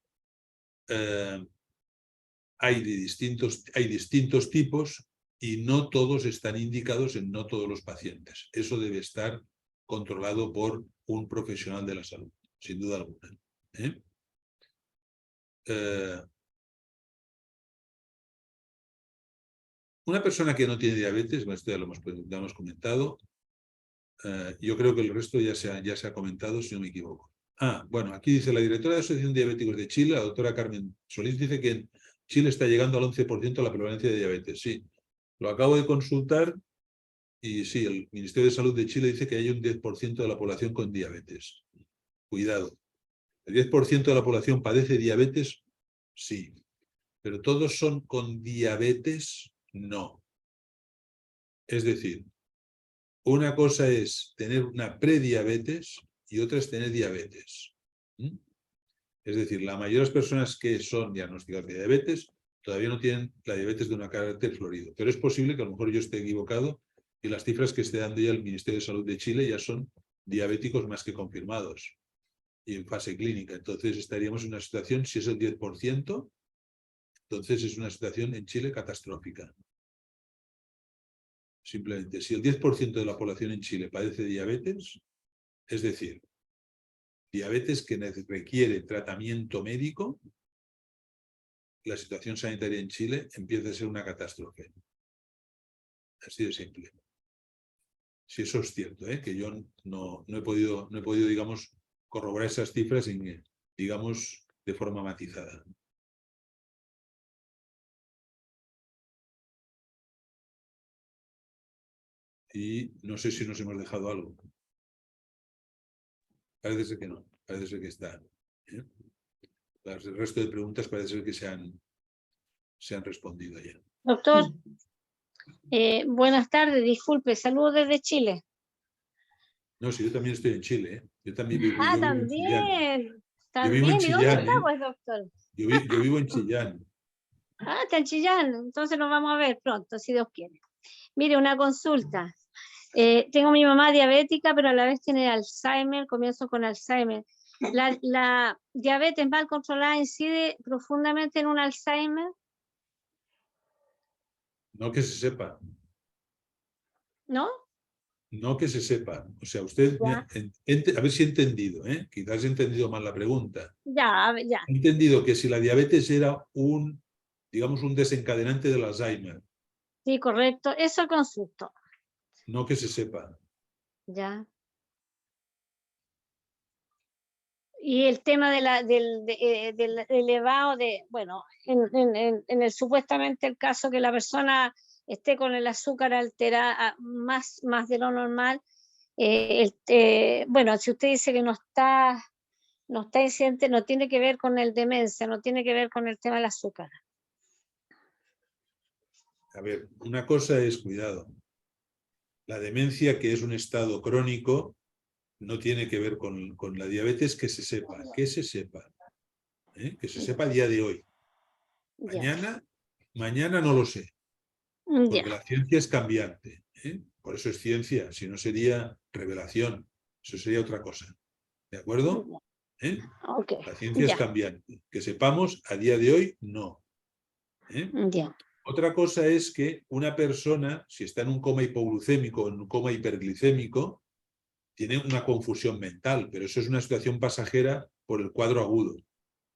hay distintos tipos y no todos están indicados en no todos los pacientes. Eso debe estar controlado por un profesional de la salud, sin duda alguna. Una persona que no tiene diabetes, esto ya lo hemos comentado, yo creo que el resto ya se ha comentado, si no me equivoco. Bueno, aquí dice la directora de la Asociación de Diabéticos de Chile, la doctora Carmen Solís, dice que Chile está llegando al 11% de la prevalencia de diabetes, sí. Lo acabo de consultar y sí, el Ministerio de Salud de Chile dice que hay un 10% de la población con diabetes. Cuidado. ¿El 10% de la población padece diabetes? Sí. ¿Pero todos son con diabetes? No. Es decir, una cosa es tener una prediabetes y otra es tener diabetes. ¿Mm? Es decir, la mayoría de las personas que son diagnosticadas de diabetes todavía no tienen la diabetes de un carácter florido. Pero es posible que a lo mejor yo esté equivocado y las cifras que esté dando ya el Ministerio de Salud de Chile ya son diabéticos más que confirmados y en fase clínica. Entonces estaríamos en una situación, si es el 10%, entonces es una situación en Chile catastrófica. Simplemente, si el 10% de la población en Chile padece diabetes, es decir, diabetes que requiere tratamiento médico, la situación sanitaria en Chile empieza a ser una catástrofe. Así de simple. Si eso es cierto, que yo no he podido, digamos, corroborar esas cifras, digamos, de forma matizada. Y no sé si nos hemos dejado algo. Parece ser que no, parece ser que está. El resto de preguntas parece ser que se han respondido ya. Doctor, buenas tardes, disculpe, saludos desde Chile. No, sí, yo también estoy en Chile, ¿eh? Yo también vivo, Ah, yo vivo en Chillán. también, Yo vivo en ¿y dónde Chillán, está, ¿eh? pues, doctor? Yo vivo en Chillán. Ah, está en Chillán, entonces nos vamos a ver pronto, si Dios quiere. Mire, una consulta. Tengo mi mamá diabética, pero a la vez tiene Alzheimer, comienzo con Alzheimer. ¿La diabetes mal controlada incide profundamente en un Alzheimer? No que se sepa. ¿No? No que se sepa. O sea, usted, Ya. a ver si he entendido, quizás he entendido mal la pregunta. Ya, ya. He entendido que si la diabetes era digamos, un desencadenante del Alzheimer, Sí, correcto. Eso consulto. no que se sepa. Ya. Y el tema del elevado bueno, en el supuestamente el caso que la persona esté con el azúcar alterada más de lo normal, bueno, si usted dice que no está incidente, no tiene que ver con el demencia, no tiene que ver con el tema del azúcar. A ver, una cosa es, cuidado, la demencia, que es un estado crónico, no tiene que ver con la diabetes, que se sepa, que se sepa a día de hoy. Mañana no lo sé, porque la ciencia es cambiante. Por eso es ciencia, si no sería revelación, eso sería otra cosa. ¿De acuerdo? Okay. La ciencia es cambiante. Que sepamos, a día de hoy, no. Otra cosa es que una persona, si está en un coma hipoglucémico o en un coma hiperglicémico, tiene una confusión mental, pero eso es una situación pasajera por el cuadro agudo,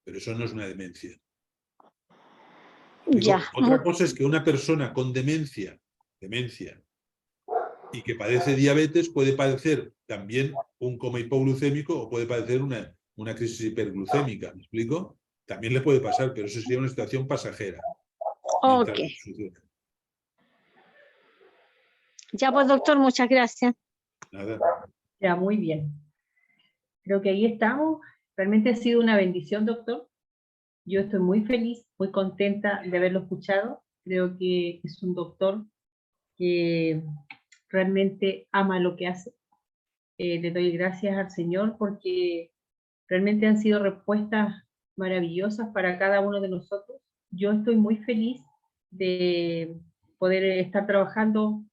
pero eso no es una demencia. Otra cosa es que una persona con demencia, y que padece diabetes puede padecer también un coma hipoglucémico o puede padecer una crisis hiperglucémica, ¿me explico? También le puede pasar, pero eso sería una situación pasajera. Ok. Ya pues, doctor, muchas gracias. Nada. Ya, muy bien. Creo que ahí estamos. Realmente ha sido una bendición, doctor. Yo estoy muy feliz, muy contenta de haberlo escuchado. Creo que es un doctor que realmente ama lo que hace. Le doy gracias al Señor porque realmente han sido respuestas maravillosas para cada uno de nosotros. Yo estoy muy feliz de poder estar trabajando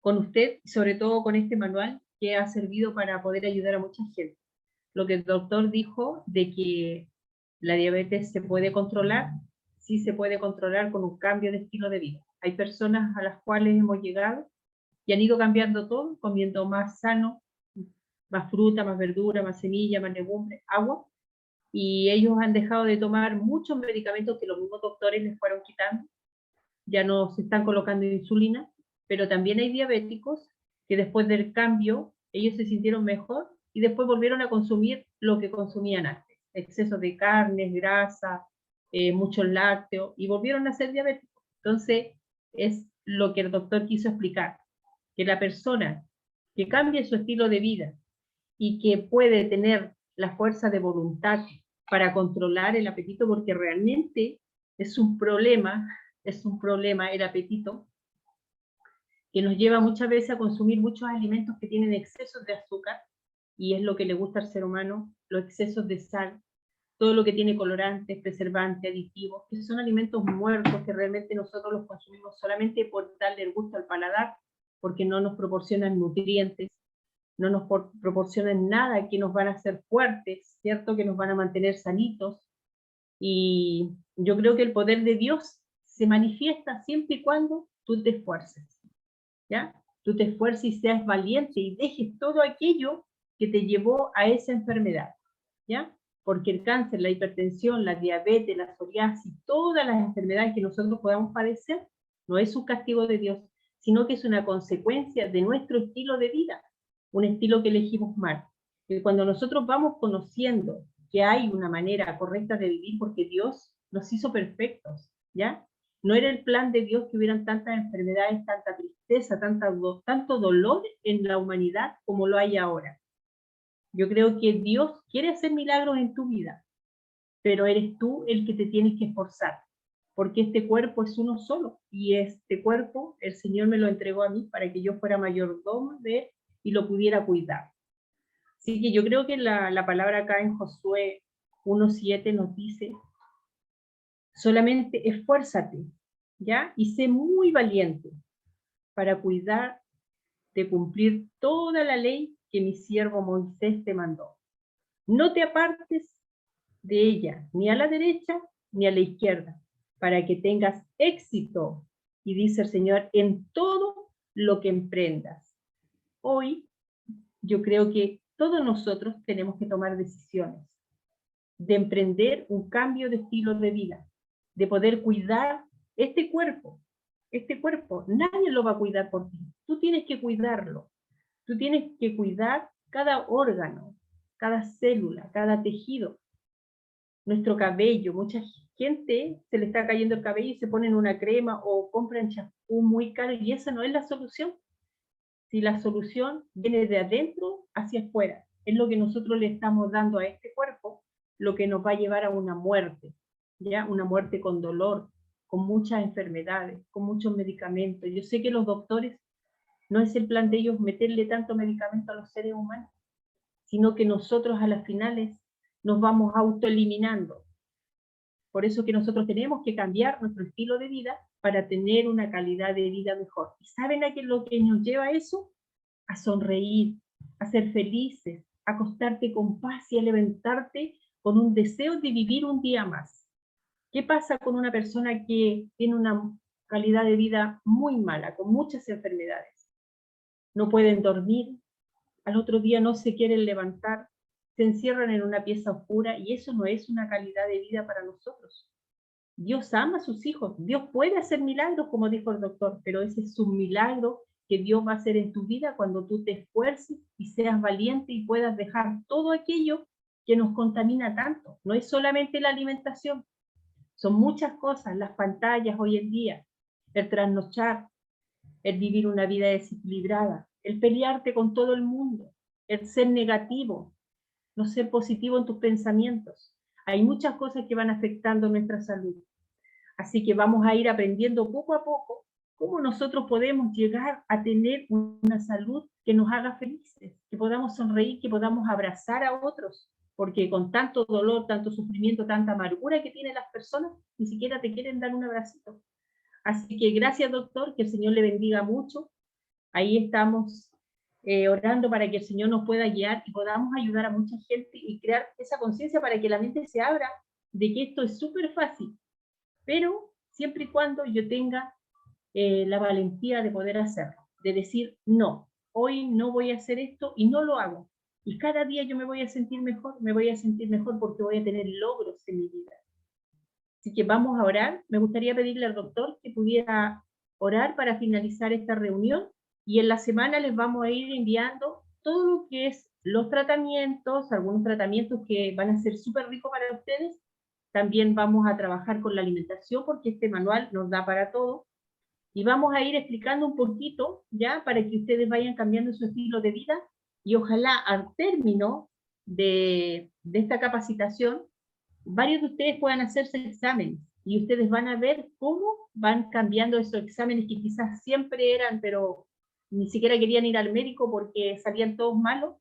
con usted, sobre todo con este manual que ha servido para poder ayudar a mucha gente. Lo que el doctor dijo de que la diabetes se puede controlar, sí se puede controlar con un cambio de estilo de vida. Hay personas a las cuales hemos llegado y han ido cambiando todo, comiendo más sano, más fruta, más verdura, más semilla, más legumbre, agua, y ellos han dejado de tomar muchos medicamentos que los mismos doctores les fueron quitando, ya no se están colocando insulina, pero también hay diabéticos que después del cambio ellos se sintieron mejor y después volvieron a consumir lo que consumían antes, exceso de carnes, grasa, muchos lácteos, y volvieron a ser diabéticos. Entonces, es lo que el doctor quiso explicar, que la persona que cambie su estilo de vida y que puede tener la fuerza de voluntad para controlar el apetito, porque realmente es un problema el apetito, que nos lleva muchas veces a consumir muchos alimentos que tienen excesos de azúcar, y es lo que le gusta al ser humano, los excesos de sal, todo lo que tiene colorantes, preservantes, aditivos, que son alimentos muertos que realmente nosotros los consumimos solamente por darle el gusto al paladar, porque no nos proporcionan nutrientes, no nos proporcionan nada que nos van a hacer fuertes, ¿cierto? Que nos van a mantener sanitos. Y yo creo que el poder de Dios se manifiesta siempre y cuando tú te esfuerces, ¿ya? Tú te esfuerces y seas valiente y dejes todo aquello que te llevó a esa enfermedad, ¿ya? Porque el cáncer, la hipertensión, la diabetes, la psoriasis, todas las enfermedades que nosotros podamos padecer, no es un castigo de Dios, sino que es una consecuencia de nuestro estilo de vida, un estilo que elegimos mal. Y cuando nosotros vamos conociendo que hay una manera correcta de vivir, porque Dios nos hizo perfectos, ¿ya? No era el plan de Dios que hubieran tantas enfermedades, tanta tristeza, tanto dolor en la humanidad como lo hay ahora. Yo creo que Dios quiere hacer milagros en tu vida, pero eres tú el que te tienes que esforzar, porque este cuerpo es uno solo, y este cuerpo el Señor me lo entregó a mí para que yo fuera mayordomo de él y lo pudiera cuidar. Así que yo creo que la palabra acá en Josué 1:7 nos dice, solamente esfuérzate, ¿ya? Y sé muy valiente para cuidar de cumplir toda la ley que mi siervo Moisés te mandó. No te apartes de ella, ni a la derecha ni a la izquierda, para que tengas éxito, y dice el Señor, en todo lo que emprendas. Hoy yo creo que todos nosotros tenemos que tomar decisiones de emprender un cambio de estilo de vida, de poder cuidar este cuerpo. Este cuerpo, nadie lo va a cuidar por ti. Tú tienes que cuidarlo. Tú tienes que cuidar cada órgano, cada célula, cada tejido. Nuestro cabello, mucha gente se le está cayendo el cabello y se ponen una crema o compran champú muy caro, y esa no es la solución. Si la solución viene de adentro hacia afuera, es lo que nosotros le estamos dando a este cuerpo, lo que nos va a llevar a una muerte, ¿ya? Una muerte con dolor, con muchas enfermedades, con muchos medicamentos. Yo sé que los doctores, no es el plan de ellos meterle tanto medicamento a los seres humanos, sino que nosotros a las finales nos vamos autoeliminando. Por eso que nosotros tenemos que cambiar nuestro estilo de vida para tener una calidad de vida mejor. ¿Y saben a qué es lo que nos lleva a eso? A sonreír, a ser felices, a acostarte con paz y a levantarte con un deseo de vivir un día más. ¿Qué pasa con una persona que tiene una calidad de vida muy mala, con muchas enfermedades? No pueden dormir, al otro día no se quieren levantar, se encierran en una pieza oscura, y eso no es una calidad de vida para nosotros. Dios ama a sus hijos, Dios puede hacer milagros, como dijo el doctor, pero ese es un milagro que Dios va a hacer en tu vida cuando tú te esfuerces y seas valiente y puedas dejar todo aquello que nos contamina tanto. No es solamente la alimentación, son muchas cosas, las pantallas hoy en día, el trasnochar, el vivir una vida desequilibrada, el pelearte con todo el mundo, el ser negativo, no ser positivo en tus pensamientos. Hay muchas cosas que van afectando nuestra salud. Así que vamos a ir aprendiendo poco a poco cómo nosotros podemos llegar a tener una salud que nos haga felices, que podamos sonreír, que podamos abrazar a otros, porque con tanto dolor, tanto sufrimiento, tanta amargura que tienen las personas, ni siquiera te quieren dar un abracito. Así que gracias, doctor, que el Señor le bendiga mucho. Ahí estamos orando para que el Señor nos pueda guiar y podamos ayudar a mucha gente y crear esa conciencia para que la mente se abra de que esto es súper fácil, pero siempre y cuando yo tenga la valentía de poder hacerlo, de decir, no, hoy no voy a hacer esto y no lo hago. Y cada día yo me voy a sentir mejor porque voy a tener logros en mi vida. Así que vamos a orar. Me gustaría pedirle al doctor que pudiera orar para finalizar esta reunión, y en la semana les vamos a ir enviando todo lo que es los tratamientos, algunos tratamientos que van a ser súper ricos para ustedes. También vamos a trabajar con la alimentación porque este manual nos da para todo. Y vamos a ir explicando un poquito ya para que ustedes vayan cambiando su estilo de vida y ojalá al término de esta capacitación, varios de ustedes puedan hacerse exámenes y ustedes van a ver cómo van cambiando esos exámenes que quizás siempre eran, pero ni siquiera querían ir al médico porque salían todos malos,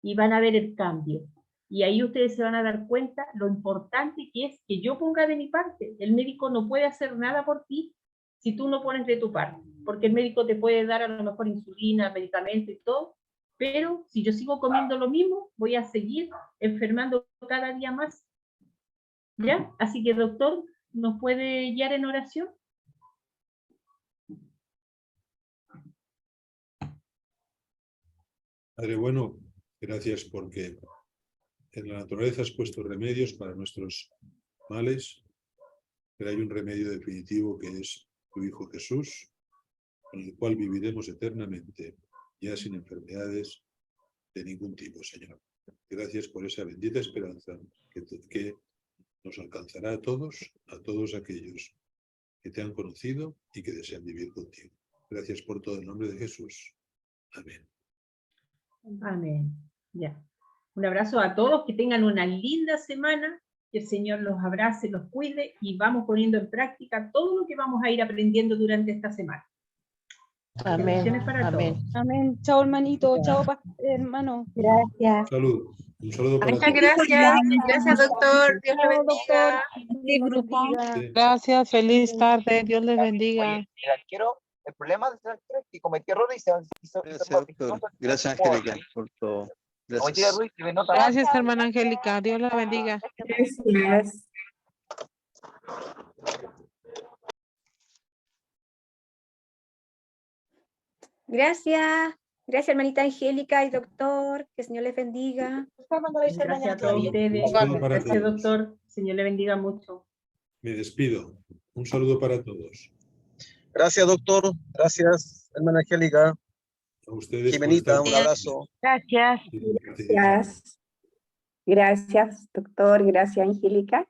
y van a ver el cambio. Y ahí ustedes se van a dar cuenta lo importante que es que yo ponga de mi parte. El médico no puede hacer nada por ti si tú no pones de tu parte, porque el médico te puede dar a lo mejor insulina, medicamentos y todo, pero si yo sigo comiendo lo mismo, voy a seguir enfermando cada día más. ¿Ya? Así que, doctor, ¿nos puede guiar en oración? Padre bueno, gracias porque en la naturaleza has puesto remedios para nuestros males, pero hay un remedio definitivo que es tu Hijo Jesús, con el cual viviremos eternamente, ya sin enfermedades de ningún tipo, Señor. Gracias por esa bendita esperanza que nos alcanzará a todos aquellos que te han conocido y que desean vivir contigo. Gracias por todo en nombre de Jesús. Amén. Amén. Ya. Un abrazo a todos, que tengan una linda semana, que el Señor los abrace, los cuide y vamos poniendo en práctica todo lo que vamos a ir aprendiendo durante esta semana. Amén. Bendiciones para Amén. todos. Amén. Chao, hermanito. Chao, hermano. Gracias. Salud. Un saludo para Muchas todos. gracias. Gracias, doctor. Dios le Chao, doctor. bendiga. Sí. Gracias, feliz tarde. Dios les bendiga. Oye, el problema de ser arquero es que cometió errores y se hizo Gracias, doctor. Gracias, Angélica, por todo. Gracias. Gracias, hermana Angélica. Dios la bendiga. Gracias. Gracias. Gracias, hermanita Angélica y doctor. Que el Señor les bendiga. Gracias a todos ustedes. Un saludo para Gracias, todos. doctor. Señor le bendiga mucho. Me despido. Un saludo para todos. Gracias, doctor. Gracias, hermana Angélica. A ustedes. Jimenita, un abrazo. Gracias. Gracias. Gracias, doctor. Gracias, Angélica.